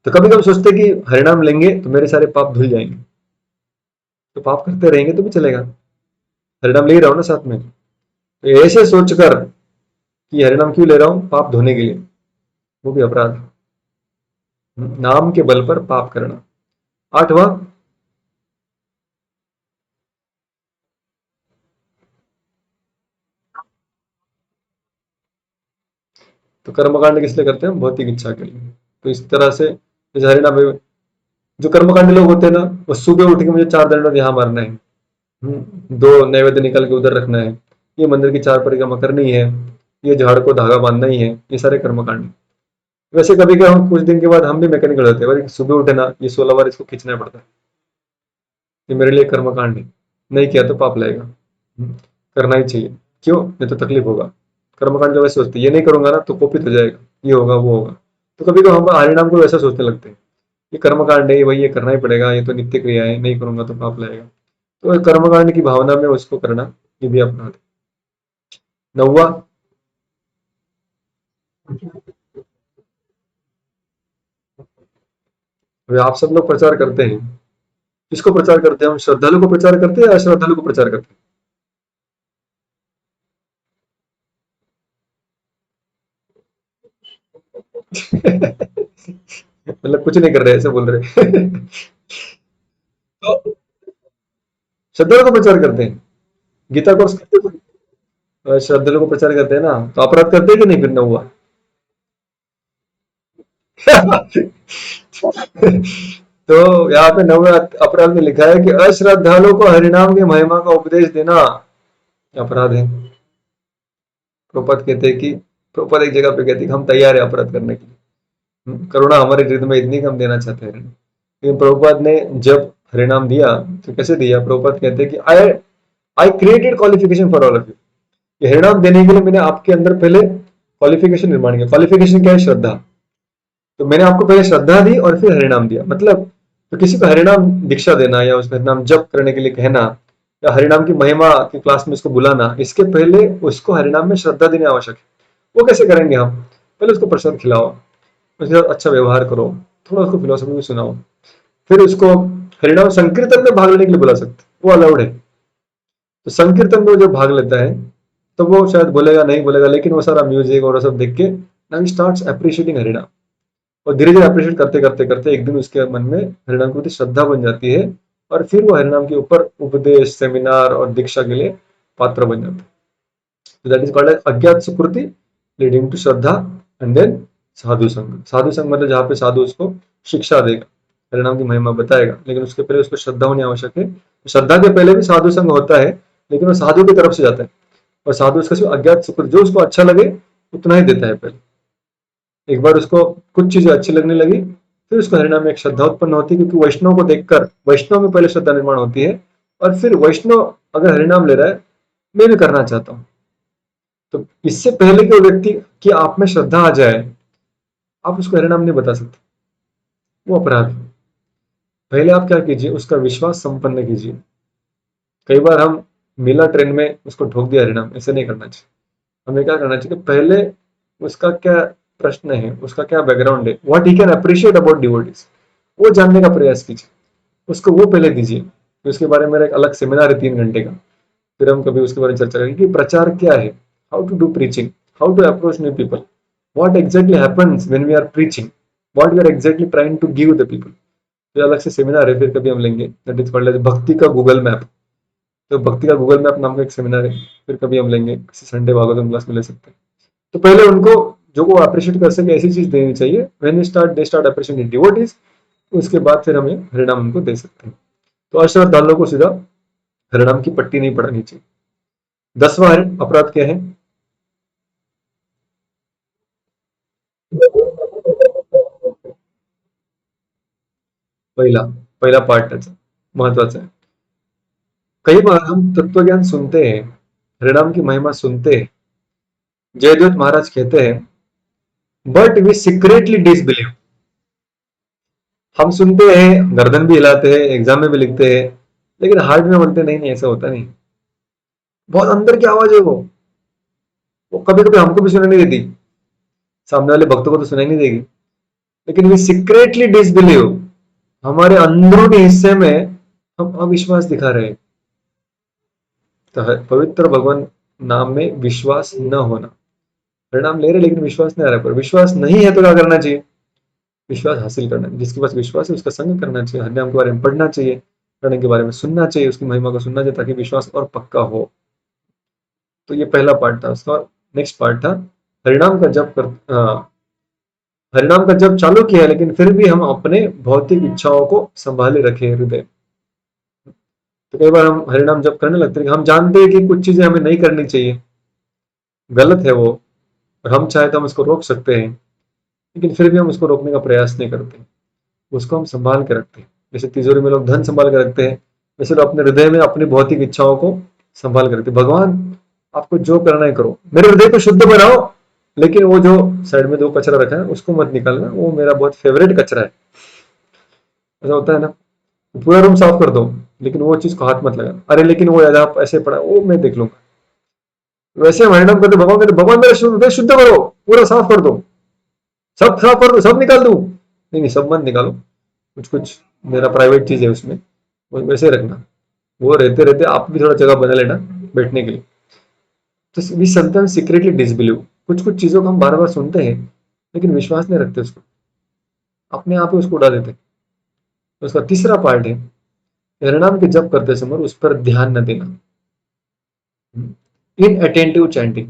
[SPEAKER 1] तो कभी कभी सोचते कि हरिनाम लेंगे तो मेरे सारे पाप धुल जाएंगे, तो पाप करते रहेंगे तो भी चलेगा, हरिनाम ले ही रहा हूं ना साथ में। तो ऐसे सोचकर कि हरिनाम क्यों ले रहा हूं, पाप धोने के लिए, वो भी अपराध है। नाम के बल पर पाप करना। आठवां, तो कर्मकांड किस लिए करते हैं, भौतिक इच्छा के लिए। तो इस तरह से जैसे हरिनाम में जो कर्मकांडी लोग होते हैं ना, वो सुबह उठ के मुझे 4 दंड यहाँ मारना है, 2 नैवेद्य निकल के उधर रखना है, ये मंदिर की 4 परिक्रमा करनी है, ये झाड़ को धागा बांधना ही है, ये सारे कर्मकांड। वैसे कभी कभी हम कुछ दिन के बाद हम भी मैकेनिकल हो जाते हैं, सुबह उठे ना ये 16 बार इसको खींचना पड़ता है, ये मेरे लिए कर्मकांड है, नहीं किया तो पाप लगेगा। करना ही चाहिए, क्यों, नहीं तो तकलीफ होगा। कर्मकांड जो वैसे सोचते हैं, ये नहीं करूंगा ना तो कोपित हो जाएगा, ये होगा वो होगा। तो कभी कभी हम हरिनाम को वैसा सोचने लगते हैं, ये कर्मकांड है भाई, ये करना ही पड़ेगा, ये तो नित्य क्रिया है, नहीं करूंगा तो पाप लगेगा। तो कर्मकांड की भावना में उसको करना, ये भी अपराध है। नौवा, वे आप सब लोग प्रचार करते हैं, किसको प्रचार करते हैं, हम श्रद्धालु को प्रचार करते हैं या अश्रद्धालु को प्रचार करते हैं? मतलब कुछ नहीं कर रहे, ऐसे बोल रहे। तो श्रद्धालु को प्रचार करते हैं, गीता कोर्स करते हैं, श्रद्धालु को प्रचार करते हैं ना, तो अपराध करते हैं कि नहीं फिर नौवा? तो यहाँ पे नौवे अपराध में लिखा है कि अश्रद्धालु को हरिनाम की महिमा का उपदेश देना अपराध है। प्रभुपाद कहते हैं कि, प्रभुपाद एक जगह पे कहते हैं कि हम तैयार है अपराध करने के लिए, करुणा हमारे हृदय में इतनी कम देना चाहते हैं। लेकिन प्रभुपाद ने जब हरिनाम दिया तो कैसे दिया, प्रभुपाद कहते हैं कि I I created qualification for all of you. ये हरिनाम देने के लिए मैंने आपके अंदर पहले क्वालिफिकेशन निर्माण किया। क्वालिफिकेशन क्या है, श्रद्धा। तो मैंने आपको पहले श्रद्धा दी और फिर हरिनाम दिया। मतलब तो किसी को हरिनाम दीक्षा देना या उसका हरिनाम जप करने के लिए कहना या हरिनाम की महिमा की क्लास में उसको बुलाना, इसके पहले उसको हरिनाम में श्रद्धा देनी आवश्यक है। वो कैसे करेंगे हम, पहले उसको प्रसाद खिलाओ, उसके साथ अच्छा व्यवहार करो, थोड़ा उसको फिलोसफी भी सुनाओ, फिर उसको हरिनाम संकीर्तन में भाग लेने के लिए बुला सकते, वो अलाउड है। तो संकीर्तन में जो भाग लेता है तो वो शायद बोलेगा नहीं बोलेगा, लेकिन वो सारा म्यूजिक और वो सब देख के नाउ स्टार्ट्स अप्रिशिएटिंग हरिनाम, और धीरे धीरे अप्रिशिएट करते करते करते एक दिन उसके मन में हरिनाम के प्रति श्रद्धा बन जाती है, और फिर वो हरिनाम के ऊपर उपदेश, सेमिनार और दीक्षा के लिए पात्र बन जाता है। That is called ajnata sukriti leading to shraddha, and then sadhu sang. साधु संग मतलब जहाँ पे साधु उसको शिक्षा देगा, हरिनाम की महिमा बताएगा, लेकिन उसके पहले उसको श्रद्धा होनी आवश्यक है। श्रद्धा के पहले भी साधु संग होता है, लेकिन वो साधु की तरफ से जाता है, और साधु उसका सिर्फ अज्ञात सुकृत जो उसको अच्छा लगे उतना ही देता है पहले। एक बार उसको कुछ चीजें अच्छी लगने लगी, फिर उसको हरिनाम में एक श्रद्धा उत्पन्न होती है, क्योंकि वैष्णव को देखकर वैष्णव में पहले श्रद्धा निर्माण होती है, और फिर वैष्णव अगर हरिनाम ले रहा है, मैं भी करना चाहता हूँ, तो इससे पहले कि वो व्यक्ति की आप में श्रद्धा आ जाए, आप उसको हरिनाम नहीं बता सकते, वो अपराध है। पहले आप क्या कीजिए, उसका विश्वास संपन्न कीजिए। कई बार हम मिला ट्रेन में उसको ठोक दिया हरिनाम, ऐसे नहीं करना चाहिए। हमें क्या करना चाहिए, पहले उसका क्या प्रश्न है, उसका क्या बैकग्राउंड है, what he can appreciate about devotees, वो जानने का प्रयास कीजिए। उसको वो पहले दीजिए। फिर उसके बारे में मेरा एक अलग सेमिनार है 3 घंटे का, फिर हम कभी उसके बारे में चर्चा करेंगे कि प्रचार क्या है, how to do preaching, how to approach new people, what exactly happens when we are preaching, what we are exactly trying to give the people. फिर अलग से सेमिनार है, फिर कभी हम लेंगे, दैट इज कॉल्ड एज भक्ति का गूगल मैप। तो भक्ति का गूगल मैप नाम का एक सेमिनार है, फिर कभी हम लेंगे, किसी संडे भागवतम क्लास में ले सकते हैं। तो पहले उनको जो वो अप्रिशिएट कर सके ऐसी चीज देनी चाहिए, when we start they start appreciating devotees, उसके बाद फिर हमें हरिनाम उनको दे सकते हैं। तो अश्रद्धालुओं को सीधा हरिनाम की पट्टी नहीं पड़ानी चाहिए। 10वां है अपराध क्या है। पहिला पहिला पार्ट त्याचा महत्वाचा आहे। कई बार हम तत्वज्ञान सुनते हैं, हरिनाम की महिमा सुनते हैं, जयदेव महाराज कहते हैं, बट वी सीक्रेटली डिसबिलीव। हम सुनते हैं, गर्दन भी हिलाते हैं, एग्जाम में भी लिखते हैं, लेकिन हार्ट में बोलते नहीं नहीं ऐसा होता नहीं। बहुत अंदर की आवाज है वो कभी कभी हमको भी सुनाई नहीं देती, सामने वाले भक्तों को तो सुनाई नहीं देगी, लेकिन वी सीक्रेटली डिसबिलीव। हमारे अंदरूनी हिस्से में हम अविश्वास दिखा रहे हैं। तो पवित्र भगवान नाम में विश्वास न होना, परिणाम ले रहे लेकिन विश्वास नहीं आ रहा, पर विश्वास नहीं है तो क्या करना चाहिए, विश्वास हासिल करना। जिसके पास विश्वास है उसका संग करना चाहिए, हरिनाम के बारे में पढ़ना चाहिए, हरिनाम के बारे में सुनना चाहिए, उसकी महिमा को सुनना चाहिए, ताकि विश्वास और पक्का हो। तो ये पहला पार्ट था उसका। नेक्स्ट पार्ट था हरिनाम का जप कर, हरिनाम का जप चालू किया लेकिन फिर भी हम अपने भौतिक इच्छाओं को संभाले रखे हृदय। तो कई बार हम हरिनाम जप करने लगते हैं, हम जानते हैं कि कुछ चीजें हमें नहीं करनी चाहिए, गलत है वो, और हम चाहे तो हम उसको रोक सकते हैं, लेकिन फिर भी हम उसको रोकने का प्रयास नहीं करते, उसको हम संभाल के रखते हैं। जैसे तिजोरी में लोग धन संभाल के रखते हैं, वैसे लोग अपने हृदय में अपनी भौतिक इच्छाओं को संभाल के रखते हैं। भगवान आपको जो करना है करो, मेरे हृदय को शुद्ध बनाओ, लेकिन वो जो साइड में 2 कचरा रखा है उसको मत निकालना, वो मेरा बहुत फेवरेट कचरा है। ऐसा होता है ना, पूरा रूम साफ कर दो लेकिन वो चीज को हाथ मत लगा, अरे लेकिन वो याद ऐसे पड़ा वो मैं देख लूंगा। वैसे हम हरिनाम करते, भगवान मेरा हृदय शुद्ध करो, पूरा साफ कर दो, सब साफ कर दो, सब निकाल दो। नहीं नहीं, सब मत निकालो, कुछ कुछ मेरा प्राइवेट चीज है उसमें, वो वैसे रखना। वो रहते रहते आप भी थोड़ा जगह बना लेना बैठने के लिए। तो वी समटाइम्स सीक्रेटली डिसबिलीव, कुछ कुछ चीजों को हम बार बार सुनते हैं लेकिन विश्वास नहीं रखते उसको, अपने आप ही उसको उड़ा देते। तो उसका तीसरा पार्ट है, परिणाम के जप करते समय उस पर ध्यान न देना, इन अटेंटिव चैंटिंग।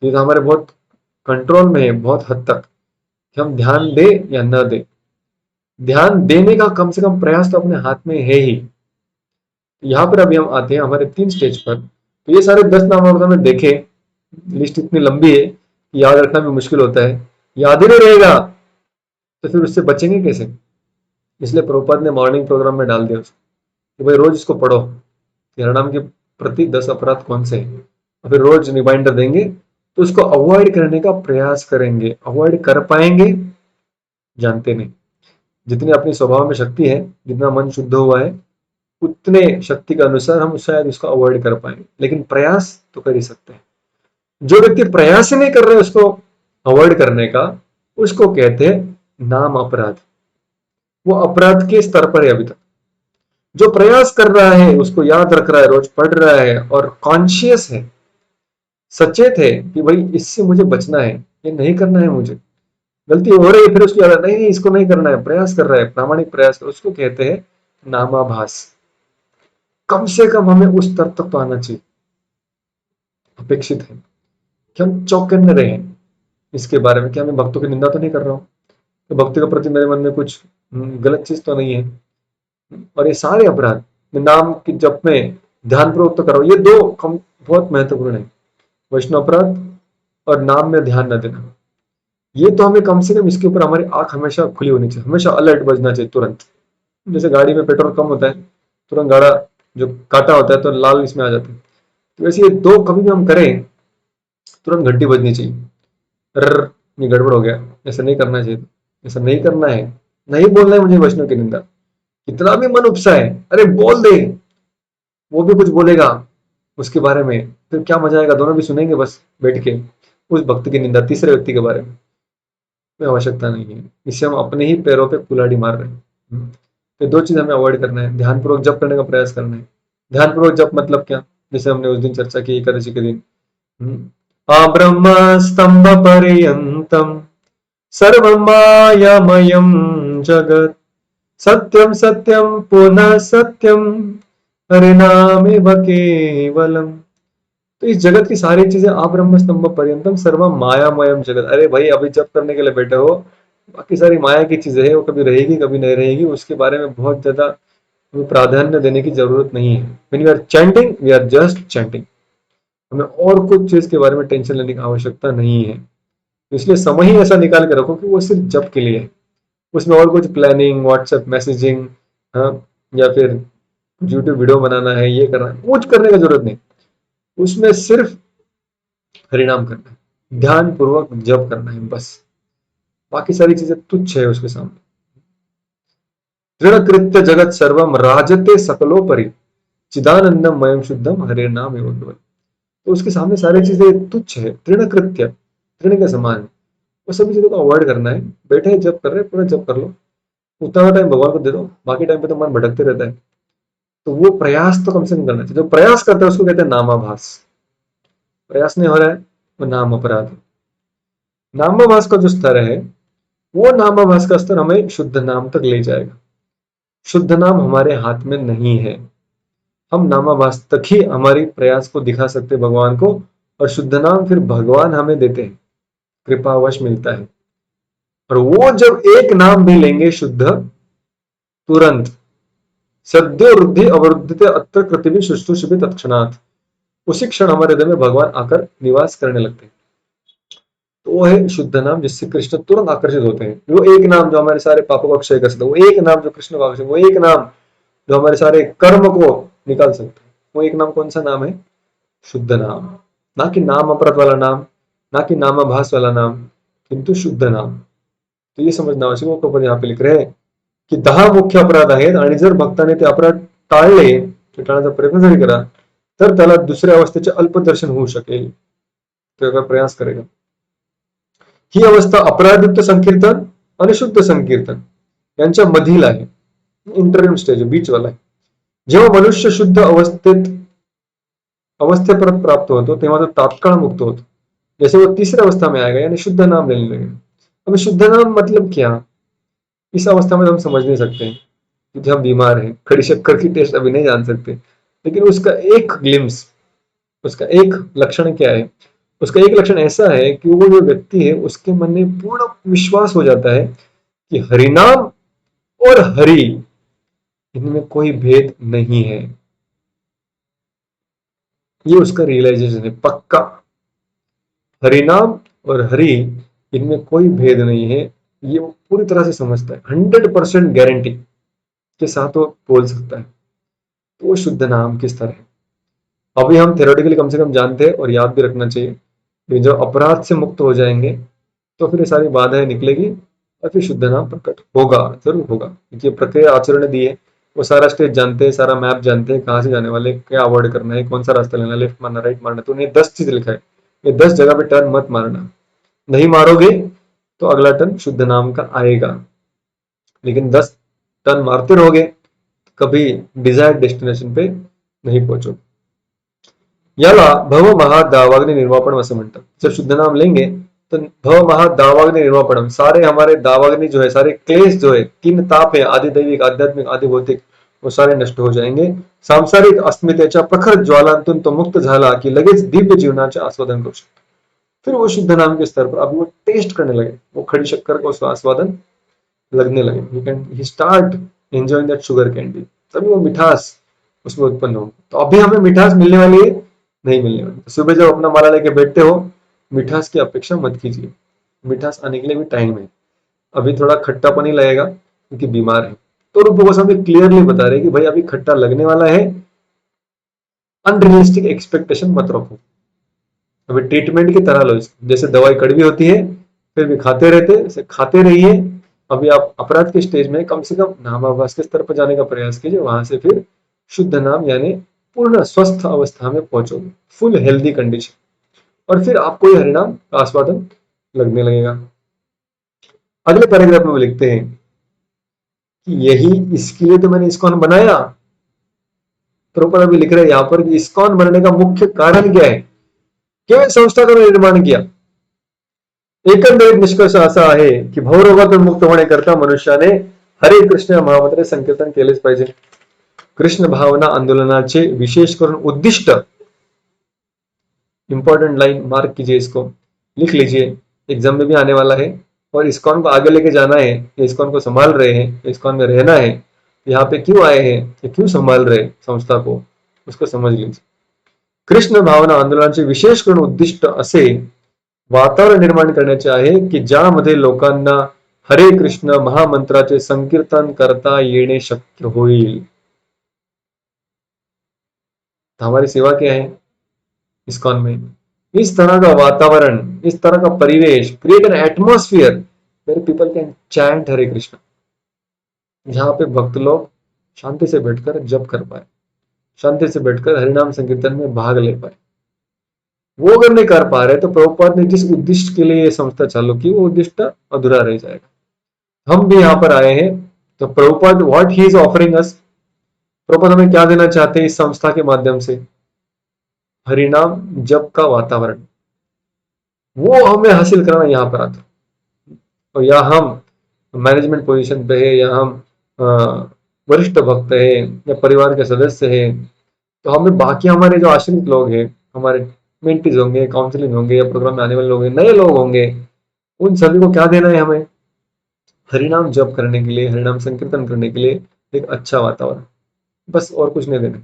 [SPEAKER 1] ये तो हमारे बहुत कंट्रोल में है बहुत हद तक, कि हम ध्यान दे या न दे। ध्यान देने का कम से कम प्रयास तो अपने हाथ में है ही। यहाँ पर अभी हम आते हैं हमारे 3 स्टेज पर। तो ये सारे 10 नाम में देखे, लिस्ट इतनी लंबी है कि याद रखना भी मुश्किल होता है, याद ही नहीं रहेगा तो फिर उससे बचेंगे कैसे। इसलिए प्रभुपाद ने मॉर्निंग प्रोग्राम में डाल दिया उसको कि भाई रोज इसको पढ़ो, कि हरिनाम के प्रति 10 अपराध कौन से हैं, और फिर रोज रिमाइंडर देंगे। तो उसको अवॉइड करने का प्रयास करेंगे, अवॉइड कर पाएंगे जानते नहीं। जितनी अपनी स्वभाव में शक्ति है, जितना मन शुद्ध हुआ है, उतने शक्ति के अनुसार हम शायद उसको अवॉइड कर पाएंगे, लेकिन प्रयास तो कर ही सकते हैं। जो व्यक्ति प्रयास ही नहीं कर रहे उसको अवॉइड करने का, उसको कहते हैं नाम अपराध। वो अपराध के स्तर पर है अभी तक। जो प्रयास कर रहा है, उसको याद रख रहा है, रोज पढ़ रहा है और कॉन्शियस है, सचेत है कि भाई इससे मुझे बचना है, ये नहीं करना है, मुझे गलती हो रही है, फिर उसकी याद नहीं नहीं इसको नहीं करना है, प्रयास कर रहा है, प्रामाणिक प्रयास कर, उसको कहते हैं नामाभास। कम से कम हमें उस स्तर तक तो आना चाहिए, अपेक्षित है कि हम चौकन्ने रहें इसके बारे में कि मैं भक्तों की निंदा तो नहीं कर रहा हूँ, तो भक्ति के प्रति मेरे मन में कुछ गलत चीज तो नहीं है। और ये सारे अपराध मैं नाम की जप में ध्यान पूर्वक तो करो, ये दो बहुत महत्वपूर्ण है, वैष्णव अपराध और नाम में ध्यान न देना। ये तो हमें कम से कम इसके ऊपर हमारी आंख हमेशा खुली होनी चाहिए, हमेशा अलर्ट बजना चाहिए तुरंत। जैसे गाड़ी में पेट्रोल कम होता है, तुरंत गाड़ा जो काटा होता है तो लाल इसमें आ जाता है, तो वैसे ये दो कभी भी हम करें, तुरंत घंटी बजनी चाहिए, ये गड़बड़ हो गया, ऐसा नहीं करना चाहिए, ऐसा नहीं करना है, नहीं बोलना है मुझे वैष्णव की निंदा। कितना भी मन उपसा है, अरे बोल दे, वो भी कुछ बोलेगा उसके बारे में, फिर क्या मजा आएगा, दोनों भी सुनेंगे बस बैठ के उस भक्त की निंदा तीसरे व्यक्ति के बारे में। कोई आवश्यकता नहीं है, इससे हम अपने ही पैरों पे कुल्हाड़ी मार रहे हैं। तो दो चीज हमें अवॉइड करना है, ध्यानपूर्वक जप करने का प्रयास करना है। ध्यानपूर्वक जप मतलब क्या, जैसे हमने उस दिन चर्चा की एकादशी के दिन, ब्रह्म स्तंभ पर्यंतम सर्वं मायामयं जगत सत्यम सत्यम पुनः सत्यम हरिनामेव केवलम। तो इस जगत की सारी चीजें आब्रह्म स्तंभ पर्यंतम सर्वम मायामयम जगत। अरे भाई अभी जप करने के लिए बैठे हो, बाकी सारी माया की चीजें है, वो कभी रहेगी कभी नहीं रहेगी, उसके बारे में बहुत ज्यादा प्राधान्य देने की जरूरत नहीं है। When we are chanting we are just chanting, हमें और कुछ चीज के बारे में टेंशन लेने की आवश्यकता नहीं है। इसलिए समय ही ऐसा निकाल के रखो कि वो सिर्फ जप के लिए है, उसमें और कुछ प्लानिंग व्हाट्सएप मैसेजिंग, हाँ, या फिर यूट्यूब वीडियो बनाना है, ये करना है, कुछ करने का जरूरत नहीं। उसमें सिर्फ हरिनाम करना है, ध्यान पूर्वक जप करना है बस, बाकी सारी चीजें तुच्छ है उसके सामने। दृढ़ कृत्य जगत सर्वम राजते सकलोपरि चिदानंदम मयम शुद्धम हरे नाम एवं केवल। तो उसके सामने सारी चीजें तुच्छ है, तृण कृत्य, तृण के समान है। वो सभी चीजों को अवॉइड करना है, बैठे जप कर रहे पूरा जप कर लो, उतना टाइम भगवान को दे दो, बाकी टाइम पे तो मन भटकते रहता है। तो वो प्रयास तो कम से कम करना चाहिए, जो प्रयास करता है उसको कहते हैं नामाभास। प्रयास नहीं हो रहा है वो नाम अपराध है। नामाभास का जो स्तर है, वो नामाभास का स्तर हमें शुद्ध नाम तक ले जाएगा। शुद्ध नाम हमारे हाथ में नहीं है, हम नामाभास तक ही हमारी प्रयास को दिखा सकते हैं भगवान को, और शुद्ध नाम फिर भगवान हमें देते हैं, कृपावश मिलता है। और वो जब एक नाम भी लेंगे शुद्ध, तुरंत सद्यो रुद्धि अवरुद्धते अत्र कृतिभी शुश्रूषिभि तत्क्षणात्, उसी क्षण हमारे हृदय में भगवान आकर निवास करने लगते हैं। तो वो है शुद्ध नाम, जिससे कृष्ण तुरंत आकर्षित होते हैं। वो एक नाम जो हमारे सारे पापों का क्षय कर सकता है, वो एक नाम जो कृष्ण का, वो एक नाम जो हमारे सारे कर्म को निकाल सकता है, वो एक नाम कौन सा नाम है? शुद्ध नाम। ना कि नाम अपराध वाला नाम, ना कि नामाभास वाला नाम, किंतु शुद्ध नाम। तो ये समझना आवश्यक है। वो यहाँ पे लिख रहे हैं की 10 मुख्य अपराध आहेत आणि जर भक्ताने ते अपराध टाळले, टाळण्याचा प्रयत्न जरी करा, तर त्याला दुसऱ्या अवस्थेचे अल्पदर्शन होऊ शकेल, तो अगर प्रयास करेगा। ही अवस्था अपराधयुक्त संकीर्तन आणि शुद्ध संकीर्तन यांच्या मधील आहे, इंटरव्यू स्टेज बीच वाला आहे। जेव्हा मनुष्य शुद्ध अवस्थेपर्यंत प्राप्त होतो तेव्हा तो तात्काळ मुक्त होतो, जैसे वो तीसरी अवस्था में आएगा, यानी शुद्ध नाम लेने लगेगा। अब शुद्ध नाम मतलब क्या, इस अवस्था में हम समझ नहीं सकते, क्योंकि हम बीमार हैं, खड़ी शक्कर की टेस्ट अभी नहीं जान सकते। लेकिन उसका एक ग्लिम्स, उसका एक लक्षण क्या है? उसका एक लक्षण ऐसा है कि वो जो व्यक्ति है उसके मन में पूर्ण विश्वास हो जाता है कि हरिनाम और हरि, इनमें कोई भेद नहीं है। ये उसका रियलाइजेशन है पक्का, हरिनाम और हरि इनमें कोई भेद नहीं है, ये वो पूरी तरह से समझता है, 100% गारंटी के साथ वो बोल सकता है। तो वो शुद्ध नाम किस तरह है, अभी हम थ्योरेटिकली कम से कम जानते हैं और याद भी रखना चाहिए कि जब अपराध से मुक्त हो जाएंगे तो फिर ये सारी बाधाएं निकलेगी और फिर शुद्ध नाम प्रकट होगा, जरूर होगा, क्योंकि प्रक्रिया आचरण ने दी है। वो सारा स्टेज जानते हैं, सारा मैप जानते हैं, कहाँ से जाने वाले, क्या अवॉइड करना है, कौन सा रास्ता लेना, लेफ्ट मारना राइट मारना। तो उन्हें 10 चीज लिखा है, ये 10 जगह पे टर्न मत मारना, नहीं मारोगे तो अगला टर्न शुद्ध नाम का आएगा, लेकिन 10 टर्न मारते रहोगे कभी डिजायर्ड डेस्टिनेशन पे नहीं पहुंचोगे। याला भव महादावाग्नि निर्वापण असं म्हणतात। जब शुद्ध नाम लेंगे तो भव महादावाग्नि निर्वापणम, सारे हमारे दावाग्नि जो है, सारे क्लेश जो है, 3 ताप है, आदि दैविक आध्यात्मिक आदि भौतिक, वो सारे नष्ट हो जाएंगे। सांसारिक अस्मितेच्या प्रखर ज्वालांतून तो मुक्त झाला की लगेच दिव्य जीवनाचे आस्वादन करू शकतो। फिर वो शुद्ध नाम के स्तर पर अब वो टेस्ट करने लगे, वो खड़ी शक्कर का उसका आस्वादन लगने लगे, he start enjoying that sugar candy, तभी वो मिठास उसमें उत्पन्न हो। तो अभी हमें मिठास मिलने वाली है, नहीं मिलने वाली। तो सुबह जब अपना माला लेके बैठते हो, मिठास की अपेक्षा मत कीजिए, मिठास आने के लिए भी टाइम है, अभी थोड़ा खट्टापन ही लगेगा क्योंकि बीमार है। तो रूप गोस्वामी क्लियरली बता रहे कि भाई अभी खट्टा लगने वाला है, अनरियलिस्टिक एक्सपेक्टेशन मत रखो, अभी ट्रीटमेंट की तरह लो इसको, जैसे दवाई कड़वी होती है फिर भी खाते रहते, खाते रहिए, अभी आप अपराध के स्टेज में, कम से कम नामाभास के स्तर पर जाने का प्रयास कीजिए, वहां से फिर शुद्ध नाम यानी पूर्ण स्वस्थ अवस्था में पहुंचोगे, फुल हेल्दी कंडीशन, और फिर आपको ये हरिनाम का आस्वादन लगने लगेगा। अगले पैराग्राफ में वो लिखते हैं कि यही, इसके लिए तो मैंने इस्कॉन बनाया। प्रभुपाद भी लिख रहे हैं यहाँ पर कि इस्कॉन बनने का मुख्य कारण क्या है, क्यों इस संस्था का निर्माण किया। एकंदरीत निष्कर्ष असा आहे की भवरोगातून मुक्त होण्याकरता मनुष्याने हरे कृष्ण महामंत्र संकीर्तन केलेच पाहिजे। कृष्ण भावना आंदोलनाचे विशेष करून उद्दिष्ट, इंपॉर्टेंट लाइन मार्क कीजिए, इसको लिख लीजिए, एग्जाम में भी आने वाला है, और इस्कॉन को आगे लेके जाना है, इस्कॉन को संभाल रहे हैं, इस्कॉन में रहना है, यहाँ पे क्यों आए हैं, क्यों संभाल रहे संस्था को, उसको समझ लीजिए। कृष्ण भावना आंदोलनाचे विशेष करून उद्दिष्ट असे वातावरण निर्माण करण्याचे आहे की ज्यामध्ये लोकांना हरे कृष्ण महामंत्राचे संकीर्तन करता येणे शक्य होईल। तो हमारी सेवा क्या है इस्कॉन में, इस तरह का वातावरण, इस तरह का परिवेश, create an atmosphere where people can chant Hare Krishna, जहां पे भक्त लोग शांति से बैठकर जप कर पाए, शांति से बैठकर हरिनाम संकीर्तन में भाग ले पाए। वो अगर नहीं कर पा रहे तो प्रभुपाद ने जिस उद्देश्य के लिए ये संस्था चालू की, वो उद्देश्य अधूरा रह जाएगा। हम भी यहाँ पर आए हैं, तो Prabhupada what he is offering us, Prabhupada हमें क्या देना चाहते हैं इस संस्था के माध्यम से, हरिनाम जप का वातावरण, वो हमें हासिल करना यहाँ पर आता। और या हम मैनेजमेंट पोजीशन पे है, या हम वरिष्ठ भक्त है, या परिवार के सदस्य है, तो हमें बाकी हमारे जो आश्रित लोग हैं, हमारे मेंटीज होंगे, काउंसलिंग होंगे, या प्रोग्राम में आने वाले लोग हैं, नए लोग होंगे, उन सभी को क्या देना है, हमें हरिनाम जप करने के लिए, हरिनाम संकीर्तन करने के लिए एक अच्छा वातावरण, बस और कुछ नहीं देना।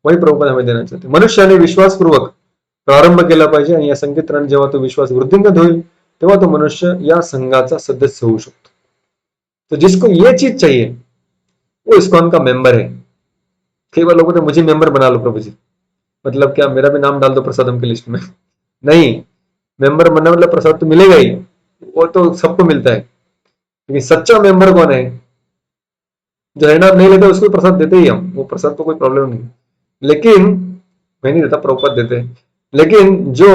[SPEAKER 1] वही प्रभुपाद हमें देना चाहते। मनुष्याने विश्वासपूर्वक प्रारंभ केला पाहिजे, आणि या संकीर्तनाने जेव्हा तो विश्वास वृद्धिंगत होईल तेव्हा तो मनुष्य या संघाचा सदस्य होऊ शकतो। तो जिसको ये चीज चाहिए वो इस्कॉन का मेंबर है। कई बार लोगों ने मुझे मेंबर बना लो प्रभु जी, मतलब क्या मेरा भी नाम डाल दो प्रसादम की लिस्ट में? नहीं, मेंबर बनना मतलब प्रसाद तो मिलेगा ही, वो तो सबको मिलता है, लेकिन सच्चा मेंबर कौन है, जो हरिनाम नहीं लेता उसको प्रसाद देते ही हम, वो प्रसाद तो कोई प्रॉब्लम नहीं, लेकिन मैं नहीं देता, प्रभुपाद देते हैं। लेकिन जो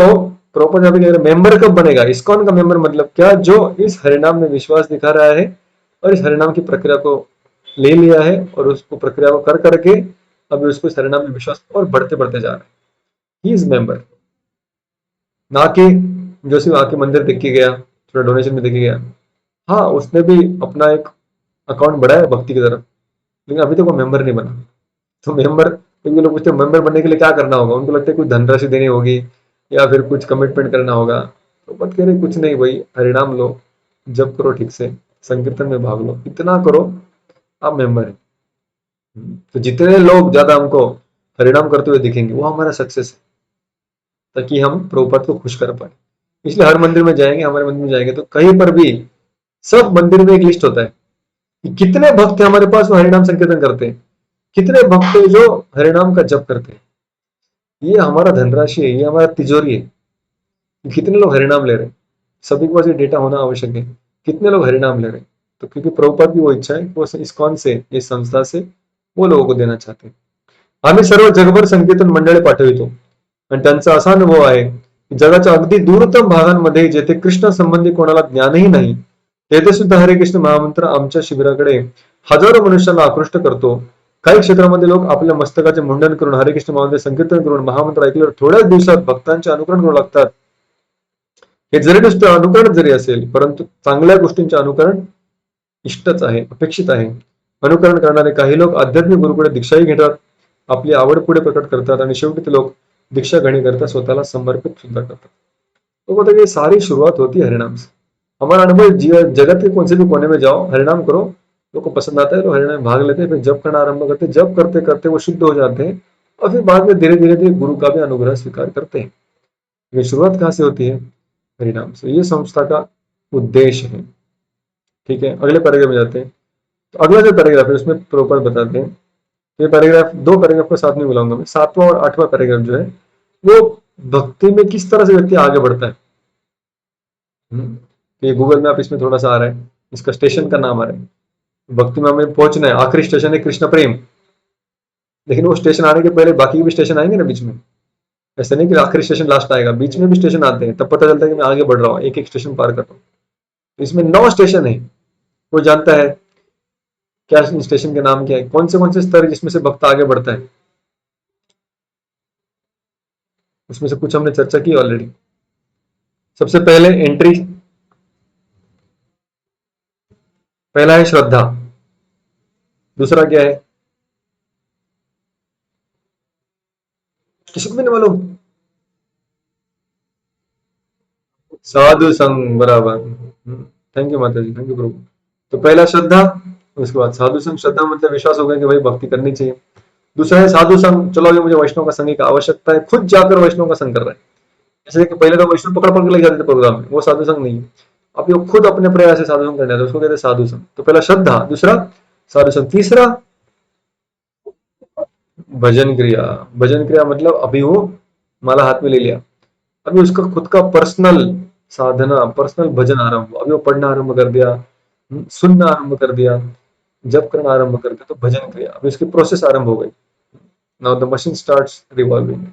[SPEAKER 1] प्रभुपाद यहाँ पे मेंबर कब बनेगा, इस्कॉन का मेंबर मतलब क्या, जो इस हरिनाम में विश्वास दिखा रहा है और इस हरिनाम की प्रक्रिया को ले लिया है, और उसको प्रक्रिया को कर करके अभी उसको इस हरिनाम में विश्वास और बढ़ते बढ़ते जा रहा है, ही इज मेंबर। ना कि जो सिर्फ आके मंदिर देख के गया, थोड़ा डोनेशन में देख के गया, हाँ उसने भी अपना एक अकाउंट बढ़ाया भक्ति की तरफ, लेकिन अभी तक वो मेंबर नहीं बना। तो मेंबर, क्योंकि लोग पूछते हैं मेंबर बनने के लिए क्या करना होगा, उनको लगता है कुछ धनराशि देनी होगी या फिर कुछ कमिटमेंट करना होगा, तो बात कह रहे कुछ नहीं भाई, हरिनाम लो, जप करो ठीक से, संकीर्तन में भाग लो, इतना करो, आप मेंबर है। तो जितने लोग ज्यादा हमको हरिनाम करते हुए दिखेंगे वो हमारा सक्सेस है, ताकि हम प्रभुपाद को खुश कर पाए। इसलिए हर मंदिर में जाएंगे, हमारे मंदिर में जाएंगे तो कहीं पर भी सब मंदिर में एक लिस्ट होता है कि कितने भक्त हैं हमारे पास वो हरिनाम संकीर्तन करते हैं, कितने भक्त हैं जो हरिनाम का जप करते हैं। ये हमारा धनराशि है, ये हमारा तिजोरी है कि कितने लोग हरिनाम ले रहे हैं। सभी के पास ये डेटा होना आवश्यक है, कितने लोग हरिनाम ले रहे हैं। तो क्योंकि प्रभुपाद की वो इच्छा है, वो इस्कॉन से, इस संस्था से वो लोगों को देना चाहते हैं। आम्ही सर्व जगभर संकीर्तन मंडळे पाठवितो, आणि त्यांचा असा अनुभव आहे की जगाच्या अगदी दूरतम भागांमध्ये जेथे कृष्ण संबंधी कोणाला ज्ञानही नाही, तेथे सुद्धा हरे कृष्ण महामंत्र आमच्या शिबिराकडे हजारो मनुष्यांना आकृष्ट करतो। काही क्षेत्रामध्ये लोक आपल्या मस्तकाचे मुंडन करून हरे कृष्ण महामंत्र संकीर्तन करून महामंत्र ऐकल्यावर थोड्याच दिवसात भक्तांचे अनुकरण करू लागतात। हे जरी नुसतं अनुकरण जरी असेल, परंतु चांगल्या गोष्टींचे अनुकरण इष्टच आहे, अपेक्षित आहे। अनुकरण करणारे काही लोक आध्यात्मिक गुरुकडे दीक्षाही घेतात, आपली आवड पुढे प्रकट करतात, आणि शेवटी ते लोक दीक्षा घेणे करता स्वतःला समर्पित सुद्धा करतात। तो मतलब ये सारी शुरुआत होती है हरिनाम से। हमारा अनुभव, जगत के कौन से भी कोने में जाओ, हरिनाम करो, लोग को पसंद आता है, तो हरिनाम में भाग लेते हैं, फिर जप करना आरंभ करते हैं, जप करते करते वो शुद्ध हो जाते हैं, और फिर बाद में धीरे धीरे धीरे गुरु का भी अनुग्रह स्वीकार करते हैं। ये शुरुआत कहाँ से होती है, हरिनाम से। ये संस्था का उद्देश्य है। ठीक है, अगले पैराग्राफ में जाते हैं। तो अगला जो पैराग्राफ है उसमें प्रॉपर बताते हैं। ये पैराग्राफ, दो पैराग्राफ को साथ में मिलाऊंगा मैं, 7वां और 8वां पैराग्राफ जो है वो भक्ति में किस तरह से व्यक्ति आगे बढ़ता है। तो ये गूगल मैप इसमें थोड़ा सा आ रहा है, इसका स्टेशन का नाम आ रहा है। भक्ति में हमें पहुंचना है, आखिरी स्टेशन है कृष्ण प्रेम। लेकिन वो स्टेशन आने के पहले बाकी भी स्टेशन आएंगे ना बीच में। ऐसा नहीं कि आखिरी स्टेशन लास्ट आएगा, बीच में भी स्टेशन आते हैं, तब पता चलता है कि मैं आगे बढ़ रहा हूँ, एक एक स्टेशन पार कर रहा हूँ। तो इसमें 9 स्टेशन है। वो जानता है क्या स्टेशन के नाम क्या है, कौन से स्तर है जिसमें से भक्त आगे बढ़ता है। उसमें से कुछ हमने चर्चा की ऑलरेडी। सबसे पहले एंट्री, पहला है श्रद्धा। दूसरा क्या है, किसी को भी नहीं मालूम? साधु संग, बराबर। थैंक यू माता जी, थैंक यू प्रभु। तो पहला श्रद्धा, उसके बाद साधु संग। श्रद्धा मतलब विश्वास हो गया कि भाई भक्ति करनी चाहिए। दूसरा है साधु संग, चलो अभी मुझे वैष्णव का संग की आवश्यकता है, खुद जाकर वैष्णव का संग कर रहा है। जैसे कि पहले तो वैष्णव पकड़ पकड़ के लेके जाते थे प्रोग्राम में, वो साधु संग नहीं है। अब ये खुद अपने प्रयास से साधु संग करने आता है, उसको कहते हैं साधु संग। तो पहला श्रद्धा, दूसरा साधु संग, तीसरा भजन क्रिया। भजन क्रिया मतलब अभी वो माला हाथ में ले लिया, अभी उसका खुद का पर्सनल साधना, पर्सनल भजन आरंभ हुआ। अभी वो पढ़ना आरंभ कर दिया, सुनना आरंभ कर दिया, जप करना आरंभ कर दिया, तो भजन क्रिया अभी उसकी प्रोसेस आरंभ हो गई। Now the machine starts revolving.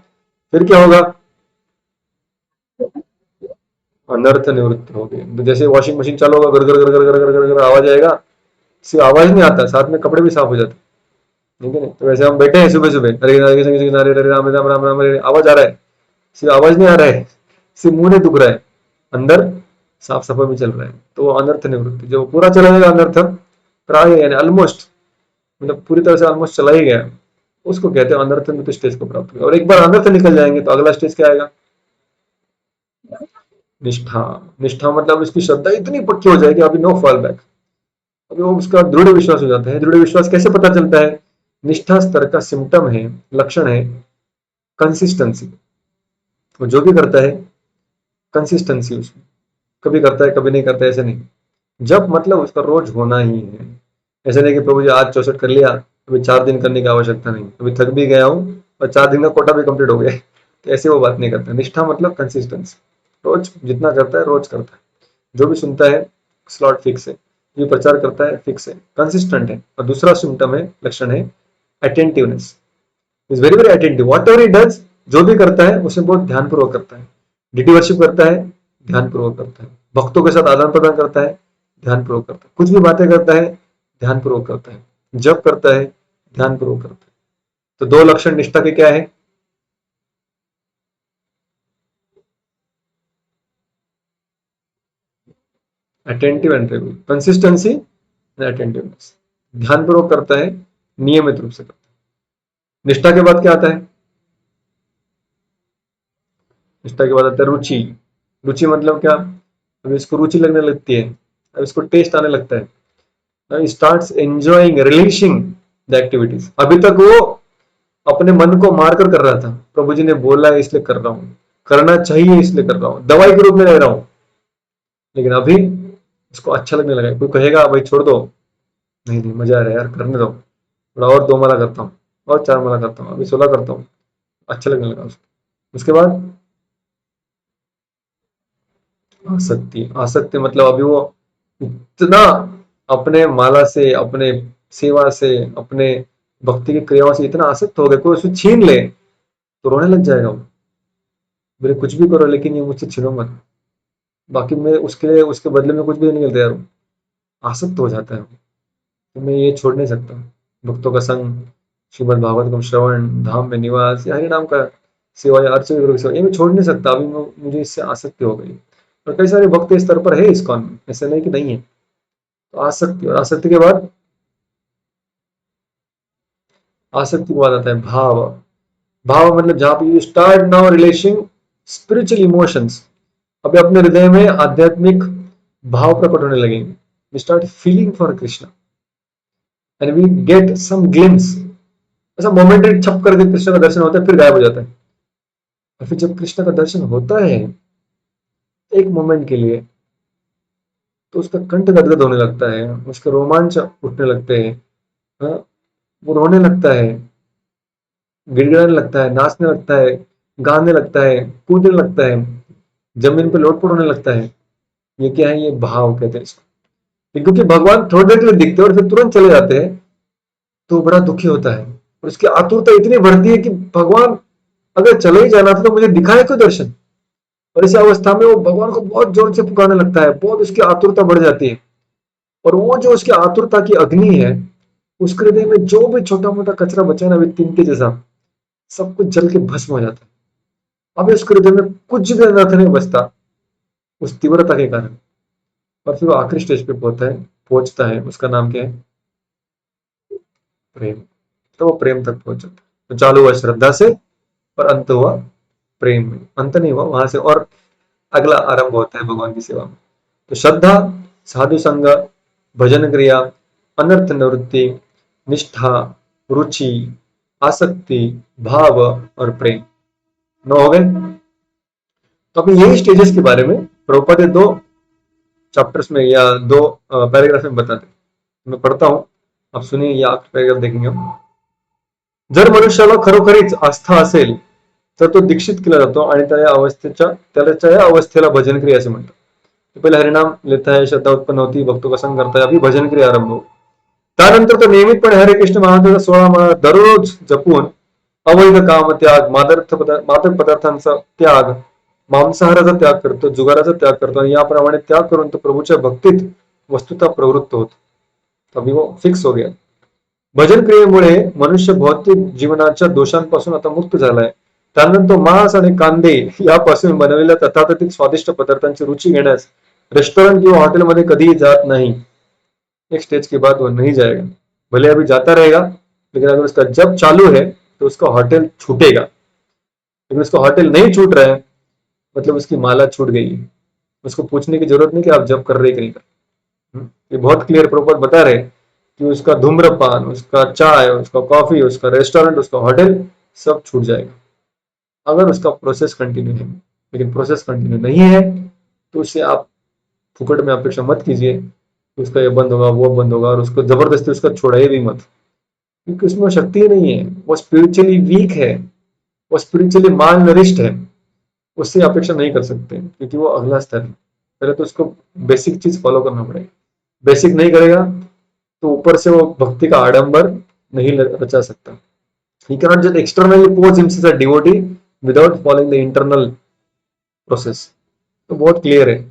[SPEAKER 1] फिर क्या होगा, अनर्थ निवृत्त हो गए। तो जैसे वॉशिंग मशीन चालू होगा, घर घर घर घर घर घर घर आवाज आएगा, सिर्फ आवाज नहीं आता, साथ में कपड़े भी साफ हो जाते हैं। ठीक है ना? तो वैसे हम बैठे हैं सुबह सुबह, हरे हरे कृष्ण कृष्ण हरे हरे राम राम राम राम हरे, आवाज आ रहा है, सिर्फ आवाज नहीं आ रहा है, सिर्फ मुंह नहीं दुख रहा है, अंदर साफ सफाई भी चल रहा है। तो वो अनर्थ निवृत्ति, जो पूरा चला जाएगा अनर्थ प्राय, यानी ऑलमोस्ट, मतलब पूरी तरह से ऑलमोस्ट चला ही गया, उसको कहते हैं अनर्थ निवृत्ति स्टेज को प्राप्त किया। और एक बार अनर्थ निकल जाएंगे तो अगला स्टेज क्या आएगा, निष्ठा। निष्ठा मतलब इसकी श्रद्धा इतनी पक्की हो जाएगी, अभी नो फॉल बैक, अभी वो उसका दृढ़ विश्वास हो जाता है। दृढ़ विश्वास कैसे पता चलता है, निष्ठा स्तर का सिम्टम है, लक्षण है कंसिस्टेंसी। वो जो भी करता है कंसिस्टेंसी उसमें, कभी करता है कभी नहीं करता है, ऐसे नहीं। जब मतलब उसका रोज होना ही है। ऐसे नहीं कि प्रभु जी आज 64 कर लिया, अभी 4 दिन करने की आवश्यकता नहीं, अभी थक भी गया हूँ और 4 दिन का कोटा भी कंप्लीट हो गया। तो ऐसे वो बात नहीं करता। निष्ठा मतलब कंसिस्टेंसी, रोज जितना करता है रोज करता है, जो भी सुनता है स्लॉट फिक्स है, जो प्रचार करता है फिक्स है, कंसिस्टेंट है। और दूसरा सिम्टम है, लक्षण है attentiveness, is very very attentive, what ever he does, जो भी करता है उसे बहुत ध्यानपूर्वक करता है। डिटी वर्शिप करता है, ध्यानपूर्वक करता है। भक्तों के साथ आदान प्रदान करता है, ध्यानपूर्वक करता है। कुछ भी बातें करता है, ध्यानपूर्वक करता है। जब करता है, ध्यानपूर्वक करता है। तो दो लक्षण निष्ठा के क्या है, attentive and regular, consistency and attentiveness. ध्यानपूर्वक करता है, नियमित रूप से करता है। निष्ठा के बाद क्या आता है, निष्ठा के बाद आता है रुचि। रुचि मतलब क्या, अब इसको रुचि लगने लगती है, अब इसको टेस्ट आने लगता है, स्टार्ट्स एंजॉयिंग रिलीशिंग द एक्टिविटीज। अभी तक वो अपने मन को मारकर कर रहा था, प्रभु जी ने बोला है इसलिए कर रहा हूँ, करना चाहिए इसलिए कर रहा हूँ, दवाई के रूप में ले रहा हूँ। लेकिन अभी उसको अच्छा लगने लगा। कोई कहेगा भाई छोड़ दो, नहीं नहीं मजा आ रहा है यार, करने दो, थोड़ा और 2 माला करता हूँ, और 4 माला करता हूँ, अभी 16 करता हूँ, अच्छा लगने लगा उसको। उसके बाद आसक्ति। आसक्ति मतलब अभी वो इतना अपने माला से, अपने सेवा से, अपने भक्ति की क्रियाओं से इतना आसक्त हो गए, कोई उसे छीन ले तो रोने लग जाएगा वो, बोले कुछ भी करो लेकिन ये मुझसे छीनो मत, बाकी मैं उसके लिए उसके बदले में कुछ भी नहीं तैयार हूँ। आसक्त हो जाता है वो। तो मैं ये छोड़ नहीं सकता, भक्तों का संग, श्रीमद् भागवतम श्रवण, धाम में निवास, या हरि नाम का सेवा या अर्चन गुरु की सेवा, ये मैं छोड़ नहीं सकता। अभी मुझे इससे आसक्ति हो गई। और कई सारे भक्त इस स्तर पर है इस्कॉन में, ऐसा नहीं कि नहीं है। तो आसक्ति, और आसक्ति के बाद, आसक्ति के बाद आता है भाव। भाव मतलब जहां पे you start now relation spiritual emotions, अभी अपने हृदय में आध्यात्मिक भाव प्रकट होने लगेंगे। We start feeling for Krishna and we get some glimpse. ऐसा मोमेंटरी छप करके कृष्ण का दर्शन होता है, फिर गायब हो जाता है। और फिर जब कृष्ण का दर्शन होता है एक मोमेंट के लिए, तो उसका कंठ गदगद होने लगता है, उसके रोमांच उठने लगते हैं, हाँ, वो रोने लगता है, गिड़गिड़ाने लगता है, नाचने लगता है, गाने लगता है, कूदने लगता है, जमीन पे लोटपोट होने लगता है। ये क्या है, ये भाव कहते हैं इसको। क्योंकि भगवान थोड़ी देर के लिए दिखते हैं और फिर तुरंत चले जाते हैं, तो बड़ा दुखी होता है और उसकी आतुरता इतनी बढ़ती है कि भगवान अगर चले ही जाना था तो मुझे दिखाए क्यों दर्शन। और इस अवस्था में वो भगवान को बहुत जोर से पुकारने लगता है, बहुत उसकी आतुरता बढ़ जाती है। और वो जो उसकी आतुरता की अग्नि है, उसके हृदय में जो भी छोटा मोटा कचरा बचा है ना, तिनके के जैसा, सब कुछ जल के भस्म हो जाता है। अब उसके हृदय में कुछ भी अनर्थ नहीं बचता उस तीव्रता के कारण। और फिर वो आखिरी स्टेज पे पहुंचता है, उसका नाम क्या है? प्रेम। तो वो प्रेम तक पहुंच जाता है। तो चालू हुआ श्रद्धा से और अंत हुआ प्रेम में। अंत नहीं हुआ वहां से, और अगला आरंभ होता है भगवान की सेवा में। तो श्रद्धा, साधु संग, भजन क्रिया, अनर्थ निवृत्ति, निष्ठा, रुचि, आसक्ति, भाव और प्रेम, 9 हो गए। तो अभी यही स्टेजेस के बारे में प्रभुपाद ने 2 चैप्टर्स में या 2 पैराग्राफ में बताते हैं। मैं पढ़ता हूं, आप सुनिए, या आप पैराग्राफ देखेंगे हम। जर मनुष्याला खरोखरीच आस्था असेल तर तो दीक्षित केला जातो आणि त्याच्या या अवस्थेला भजन क्रिया असे म्हणतात। तो पहिले हरिनाम लेता है, श्रद्धा उत्पन्न होती, भक्तों का संग करता है, अभी भजन क्रिया आरंभ हो। त्यानंतर तो नियमितपणे हरे कृष्ण महामंत्राचा 16 माळा दररोज जपून अवैध काम त्याग, मादक पदार्थांचा त्याग, मांसाहाराचा त्याग करतो, जुगाराचा त्याग करतो आणि याप्रमाणे त्याग करून तो प्रभूच्या भक्तीत वस्तुतः प्रवृत्त होतो। अभी वो फिक्स हो गया। भजन क्रियेमुळे मनुष्य भौतिक जीवनाच्या दोषांपासून आता मुक्त झालाय। त्यानंतर मांस आणि कांदे यापासून बनवलेल्या तथाकथित स्वादिष्ट पदार्थांची रुची घेण्यास रेस्टोरेंट किंवा हॉटेलमध्ये कधीही जात नाही। एक स्टेज के बाद वो नहीं जाएगा, भले अभी जाता रहेगा, लेकिन अगर उसका जब चालू है तो उसका होटल छूटेगा। लेकिन उसका होटल नहीं छूट रहा है, मतलब उसकी माला छूट गई है। उसको पूछने की जरूरत नहीं कि आप जब कर रहे कि नहीं कर। ये बहुत क्लियर प्रॉपर बता रहे कि उसका धूम्रपान, उसका चाय, उसका कॉफी, उसका रेस्टोरेंट, उसका होटल सब छूट जाएगा अगर उसका प्रोसेस कंटिन्यू है। लेकिन प्रोसेस कंटिन्यू नहीं है तो उससे आप फुकट में अपेक्षा मत कीजिए कि उसका ये बंद होगा, वो बंद होगा, और उसको जबरदस्ती उसका छोड़ाइए भी मत, क्योंकि उसमें शक्ति ही नहीं है। वो स्पिरिचुअली वीक है, वो स्पिरिचुअली माल नरिष्ड है, उससे अपेक्षा नहीं कर सकते क्योंकि वो अगला स्तर है। पहले तो उसको बेसिक चीज फॉलो करना पड़ेगा। बेसिक नहीं करेगा तो ऊपर से वो भक्ति का आडंबर नहीं रचा सकता। He cannot just externally pose himself as a devotee without following the internal process। तो बहुत क्लियर है।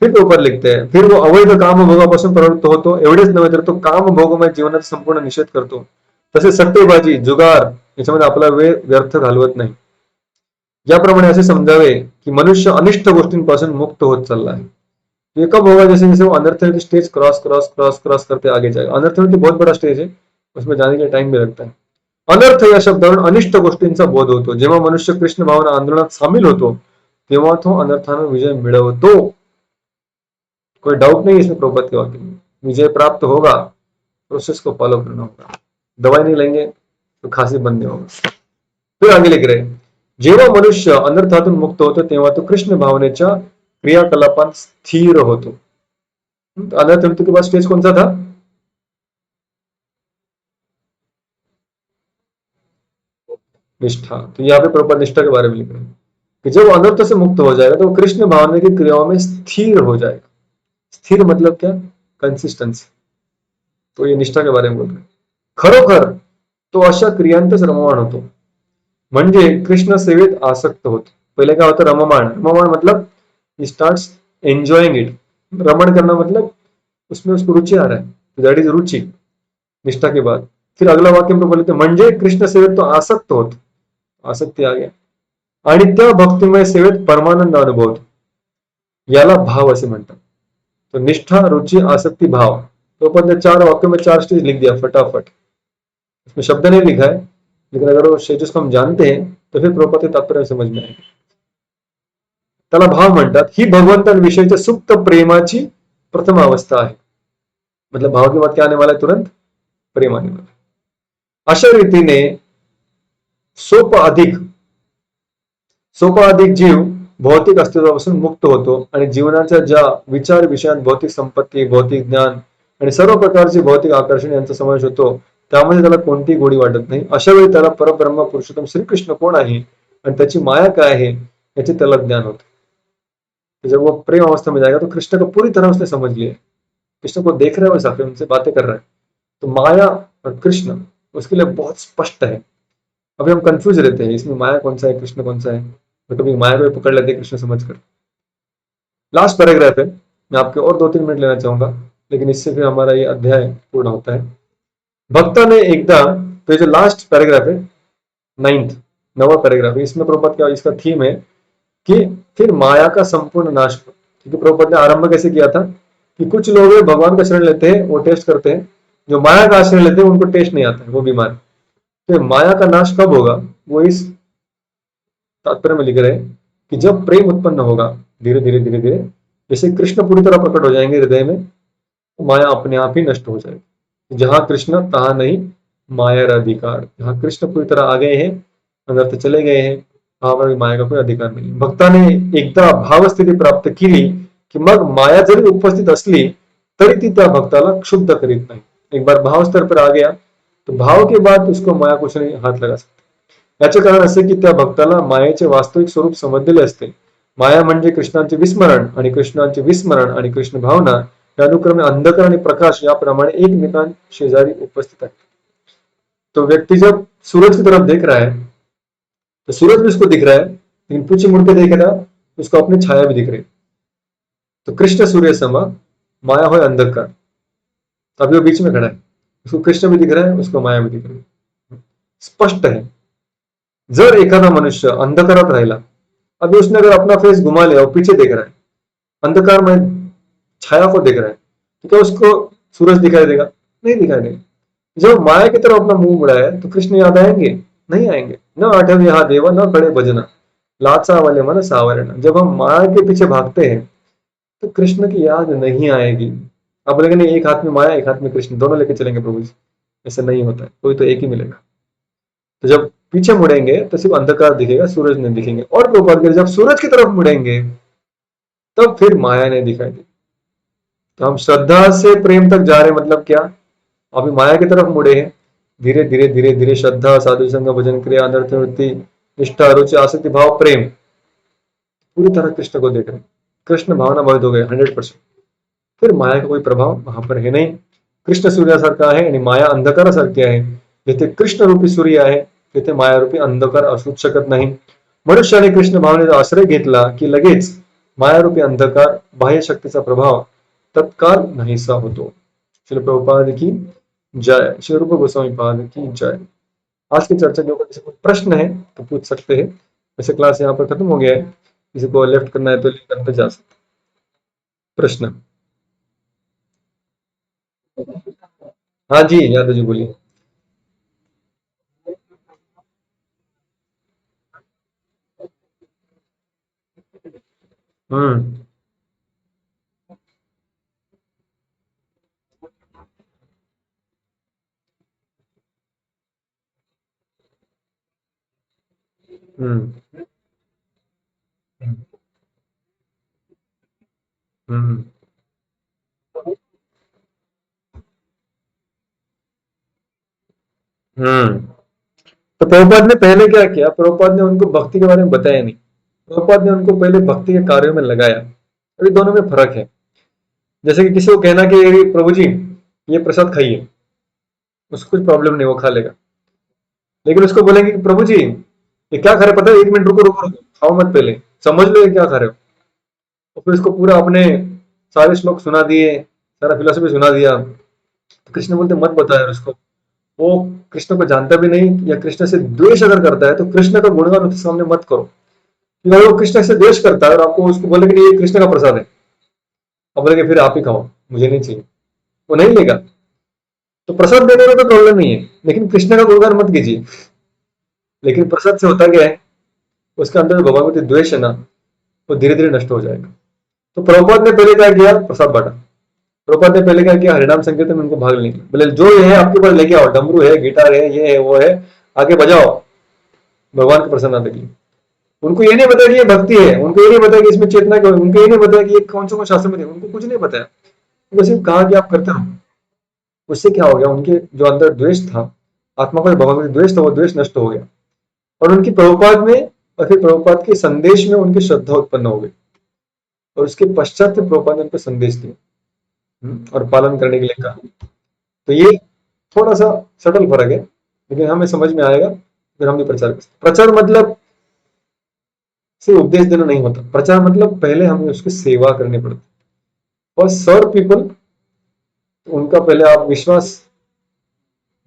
[SPEAKER 1] फिर तो ऊपर लिखते हैं, फिर वो अवैध काम भोगापासून प्रवृत्त होतो, एवढेच नव्हे तर तो काम भोगमय जीवनाचा संपूर्ण निषेध करतो। तसेच सट्टेबाजी, जुगार याच्यामध्ये आपला वेळ व्यर्थ घालवत नाही। ज्याप्रमाणे असे समजावे की मनुष्य अनिष्ट गोष्टींपासून मुक्त होत चालला है। ये कब होगा? जैसे जैसे वो अनर्थ की stage cross cross cross cross करते आगे जाएगा। अनर्थ बहुत बड़ा स्टेज है, उसमें जाने के लिए टाइम भी लगता है। अनर्थ या शब्दावरून अनिष्ट गोष्टींचा बोध होतो। जेव्हा मनुष्य कृष्ण भावना आंदोलनात सामील होतो तेव्हा तो अनर्थानं विजय मिळवतो। कोई डाउट नहीं इसमें प्रभुपाद के वाक्य में, विजय प्राप्त होगा, प्रोसेस को फॉलो करना होगा। दवाई नहीं लेंगे तो खांसी बंद नहीं होगा। फिर आगे लिख रहे, जेव्हा मनुष्य अनर्थातून मुक्त होतो तेव्हा तो कृष्ण भावनेच्या क्रियाकलापात स्थिर होतो। अनर्थ मृत्यु के बाद स्टेज कौन सा था? निष्ठा। तो यहाँ पे प्रॉपर निष्ठा के बारे में लिख रहे हैं कि जब अनर्थ से मुक्त हो जाएगा तो कृष्ण भावना की क्रियाओं में स्थिर हो जाएगा। स्थिर मतलब क्या? कंसिस्टेंसी। तो ये निष्ठा के बारे में बोल रहे हैं। खरोखर तो अशा क्रियांतच रममाण होतो, म्हणजे कृष्ण सेवेत आसक्त होतो। पहिले काय होतं? रममाण। रममाण मतलब स्टार्ट्स एंजॉयिंग इट। रमण करना मतलब उसमें उसको रुचि आ रहा है, दैट इज रुचि। निष्ठा के बाद फिर अगला वाक्य में बोलते म्हणजे कृष्ण सेवेत तो आसक्त होतो, आसक्ती आ गया, आणि त्या भक्तिमय सेवेत परमानंद अनुभवतो, याला भाव असे म्हणतात। तो निष्ठा, रुचि, आसक्ति, भाव। तो अपन ने 4 वाक्यों में 4 स्टेज लिख दिया फटाफट। इसमें शब्द नहीं लिखा है, लेकिन अगर वो स्टेजेस को हम जानते हैं तो फिर प्रॉपर तात्पर्य समझ में आएगा। त्याला भाव म्हणतात। ही भगवंतांविषयीच्या सुप्त प्रेमाची प्रथम अवस्था आहे। मतलब भाव के बाद क्या आने वाला है? तुरंत प्रेम आने वाला है। अशा रीतीने सोपाधिक जीव भौतिक अस्तित्वापासून मुक्त होतो आणि जीवनाच्या ज्या विचार विषयांत भौतिक संपत्ती, भौतिक ज्ञान आणि सर्व प्रकारचे भौतिक आकर्षण यांचा समावेश होतो त्यामध्ये त्याला कोणतीही गोडी वाटत नाही। अशा वेळी त्याला परब्रह्म पुरुषोत्तम श्रीकृष्ण कोण आहे आणि त्याची माया काय आहे याचे त्याला ज्ञान होते। जब वो प्रेम अवस्था में जाएगा तो कृष्ण को पूरी तरह उसने समझ लिया। कृष्ण को देख रहा है, वैसा फिर उनसे बातें कर रहा है। तो माया और कृष्ण उसके लिए बहुत स्पष्ट है। अभी हम कंफ्यूज रहते हैं इसमें माया कौन सा है, कृष्ण कौन सा है, तो कभी माया को भी पकड़ लेते हैं कृष्ण समझकर। लास्ट पैराग्राफ है, मैं आपके और 2-3 मिनट लेना चाहूंगा, लेकिन इससे फिर हमारा ये अध्याय पूर्ण होता है। भक्ता ने एकदम, तो ये जो लास्ट पैराग्राफ है, नाइन्थ, नवा पैराग्राफ है, इसमें प्रभुपाद का इसका थीम है कि फिर माया का संपूर्ण नाश हो। क्योंकि प्रभुपाद ने आरंभ कैसे किया था कि कुछ लोग भगवान का शरण लेते हैं, वो टेस्ट करते हैं, जो माया का आश्रय लेते हैं उनको टेस्ट नहीं आता है, वो बीमार। तो माया का नाश कब होगा, वो इस तात्पर्य में लिख रहे हैं कि जब प्रेम उत्पन्न होगा, धीरे धीरे धीरे धीरे, जैसे कृष्ण पूरी तरह प्रकट हो जाएंगे हृदय में, तो माया अपने आप ही नष्ट हो जाएगी। जहां कृष्ण तहां नहीं माया अधिकार, जहां कृष्ण पूरी तरह आ गए हैं, अंदर तक चले गए हैं, वहां पर भी माया का कोई अधिकार नहीं। भक्ता ने एकदा भाव स्थिती प्राप्त केली की मग माया जरी उपस्थित असली तरी ती त्या भक्ताला क्षुब्ध करीत नाही। एक बार भाव स्तर पर आ गया तो भाव के बाद उसको माया कुछ नाही हात लगा सकते। याचे कारण असे की त्या भक्ताला मायेचे वास्तविक स्वरूप समजलेले असते। माया म्हणजे कृष्णाचे विस्मरण आणि कृष्णाचे विस्मरण आणि कृष्ण भावना या अनुक्रमे अंधकार आणि प्रकाश याप्रमाणे एकमेकां शेजारी उपस्थित आहेत। तो व्यक्ति जब सूरज की तरफ देख रहा है तो सूरज भी उसको दिख रहा है, लेकिन पीछे मुड़ के देख रहा है उसको अपनी छाया भी दिख रही है। तो कृष्ण सूर्य समा माया हो अंधकार, अभी वो बीच में खड़ा है, उसको कृष्ण भी दिख रहा है, उसको माया भी दिख रही है, स्पष्ट है। जर एखादा मनुष्य अंधकारात राहिला, अभी उसने अगर अपना फेस घुमा लिया और पीछे देख रहा है, अंधकार में छाया को देख रहा है, तो क्या उसको सूरज दिखाई देगा? नहीं दिखाई देगा। जब माया की तरफ अपना मुंह मुड़ा है तो कृष्ण याद आएंगे? नहीं आएंगे। न आठव यहाँ देवा न खड़े भजना लाचा वाले मन सावरण। जब हम माया के पीछे भागते हैं तो कृष्ण की याद नहीं आएगी। आप बोलेंगे नहीं, एक हाथ में माया एक हाथ में कृष्ण, दोनों लेके चलेंगे प्रभु जी, ऐसा नहीं होता है, कोई तो एक ही मिलेगा। तो जब पीछे मुड़ेंगे तो सिर्फ अंधकार दिखेगा, सूरज नहीं दिखेंगे। और प्रभुपाद जब सूरज की तरफ मुड़ेंगे तब फिर माया नहीं दिखाई देगी। तो हम श्रद्धा से प्रेम तक जा रहे, मतलब क्या, अभी माया की तरफ मुड़े हैं, धीरे धीरे धीरे धीरे श्रद्धा, साधु संग, भजन क्रिया, अनर्थ वृत्ति, निष्ठा, रुचि, आसक्ति भाव, प्रेम, पूरी तरह कृष्ण को देख रहे हैं। कृष्ण भावना बहुत हो गए 100%। फिर माया का कोई प्रभाव वहां पर है नहीं। कृष्ण सूर्यासारखा आहे आणि माया अंधकारासारखी आहे। जिथे कृष्ण रूपी सूर्य आहे तिथे माया रूपी अंधकार असूच शकत नाही। मनुष्याने कृष्ण भावनेचा आश्रय घेतला की लगेच मायारूपी अंधकार, बाह्य शक्तीचा प्रभाव तत्काल नाहीसा होतो। श्री प्रभुपाद की जय। श्री रूप गोस्वामी पाद की जय। आज की चर्चा के ऊपर किसी को प्रश्न है तो पूछ सकते हैं। वैसे क्लास यहाँ पर खत्म हो गया है, किसी को लेफ्ट करना है तो लेफ्ट करते जा सकते। प्रश्न? हाँ जी, यादव जी बोलिए। हम्म। हम्म। हम्म। हम्म। तो प्रभुपाद ने पहले क्या किया, प्रभुपाद ने उनको भक्ति के बारे में बताया नहीं। प्रभुपाद ने उनको पहले भक्ति के कार्यों में लगाया। अभी दोनों में फर्क है। जैसे कि किसी को कहना कि "ये प्रभु जी ये प्रसाद खाइए", उसको कुछ प्रॉब्लम नहीं, वो खा लेगा। लेकिन उसको बोलेंगे कि प्रभु जी ये क्या खा रहे हो, पता है, 1 मिनट रुको रुको रुको, खाओ मत, पहले समझ लो ये क्या खा रहे हो। और फिर उसको पूरा अपने सारे श्लोक सुना दिए, सारा फिलोसफी सुना दिया, तो कृष्ण बोलते मत बताओ यार उसको, वो कृष्ण को जानता भी नहीं, या कृष्ण से द्वेष अगर करता है तो कृष्ण का गुणगान उसके सामने मत करो। क्योंकि अगर वो कृष्ण से द्वेष करता है और आपको उसको बोले कि ये कृष्ण का प्रसाद है, अब बोले फिर आप ही खाओ, मुझे नहीं चाहिए, वो नहीं लेगा। तो प्रसाद देने में तो प्रॉब्लम नहीं है, लेकिन कृष्ण का गुणगान मत कीजिए। लेकिन प्रसाद से होता क्या है, उसके अंदर जो भगवान के प्रति द्वेष है ना, वो धीरे धीरे नष्ट हो जाएगा। तो प्रभुपाद ने पहले क्या किया, प्रसाद बांटा। प्रभुपाद ने पहले क्या किया, हरिनाम संकीर्तन में उनको भाग लेने के लिए। बोले जो ये है आपके पास लेके आओ, डमरू है, गिटार है, ये है, वो है, आगे बजाओ भगवान को प्रसन्नता के लिए। उनको ये नहीं बताया कि ये भक्ति है, उनको ये नहीं बताया कि इसमें चेतना क्या, उनको ये नहीं बताया कि ये कौन सा शास्त्र में है, उनको कुछ नहीं बताया। उनको सिर्फ कहा कि आप करते रहो। उससे क्या हो गया, उनके जो अंदर द्वेष था, आत्मा का जो भगवान का द्वेष था, वो द्वेष नष्ट हो गया। और उनकी प्रभुपाद में, और फिर प्रभुपाद के संदेश में उनकी श्रद्धा उत्पन्न हो गई। और उसके पश्चात फिर प्रभुपाद ने उनको संदेश दिया। और पालन करने के लिए कहा। तो ये थोड़ा सा सटल फर्क है, लेकिन हमें समझ में आएगा फिर हम भी प्रचार कर सकते। प्रचार मतलब सिर्फ उपदेश देना नहीं होता, प्रचार मतलब पहले हमें उसकी सेवा करनी पड़ती है। और सर्व पीपल, उनका पहले आप विश्वास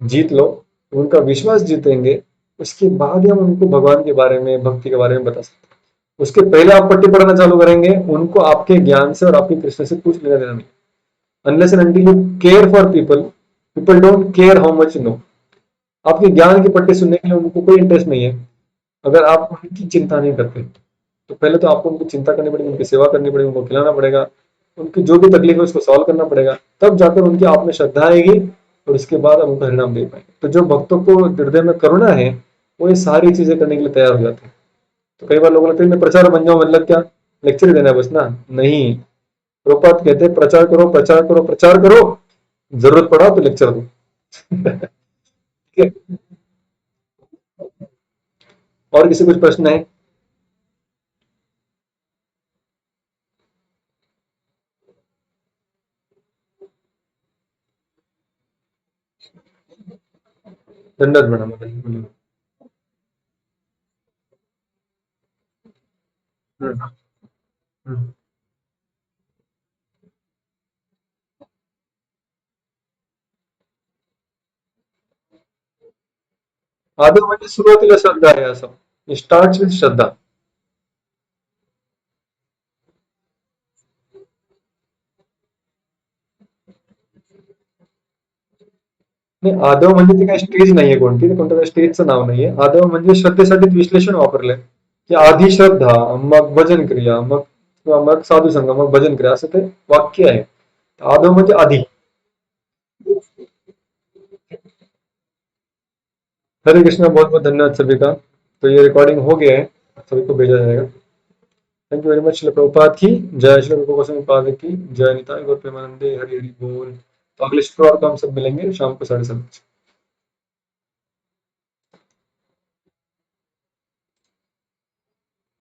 [SPEAKER 1] जीत लो, उनका विश्वास जीतेंगे, उसके बाद ही हम उनको भगवान के बारे में, भक्ति के बारे में बता सकते हैं। उसके पहले आप पट्टी पढ़ना चालू करेंगे, उनको आपके ज्ञान से और आपके कृष्ण से कुछ लेना देना नहीं। Unless and until you care for people, people don't care how much you know. आपके ज्ञान की पट्टी सुनने के लिए उनको कोई इंटरेस्ट नहीं है, अगर आप उनकी चिंता नहीं करते। तो पहले तो आपको उनकी चिंता करनी पड़ेगी, उनकी सेवा करनी पड़ेगी, उनको खिलाना पड़ेगा, उनकी जो भी तकलीफ है उसको सॉल्व करना पड़ेगा, तब जाकर उनकी आप में श्रद्धा आएगी, और उसके बाद हम उनको हरिनाम दे पाएंगे। तो जो भक्तों को हृदय में करुणा है, वो ये सारी चीजें करने के लिए तैयार हो जाते हैं। तो कई बार लोगों लगता है मैं प्रचार बन जाऊं, मतलब क्या लेक्चर ही देना है बस ना? नहीं, प्रभुपाद कहते हैं प्रचार करो, प्रचार करो, प्रचार करो, जरूरत पड़ा तो लेक्चर दो। ठीक है? और किसी कुछ प्रश्न है? दंडवत प्रणाम बताइए, बोलिए। हम्म, हम्म। आदर म्हणजे सुरुवातीला श्रद्धा आहे असं, स्टार्ट विथ श्रद्धा. नाही, आदव म्हणजे ती काही स्टेज नाहीये कोणती, ते कोणत्या स्टेजचं नाव नाहीये. आदव म्हणजे श्रद्धेसाठी विश्लेषण वापरलंय, की आधी श्रद्धा, मग भजन क्रिया, मग साधू संग, मग भजन क्रिया, असं ते वाक्य आहे. आदव म्हणजे आधी. हरे कृष्णा, बहुत बहुत धन्यवाद सभी का। तो ये रिकॉर्डिंग हो गया है, सभी को भेजा जाएगा। Thank you very much. शिल प्रभुपाद की जय, शिल रूप गोस्वामी पाद की जय, निताई गौर प्रेमानंदे, हरि हरि बोल। तो अगले शुक्रवार को हम सब मिलेंगे शाम को 7:30 बजे।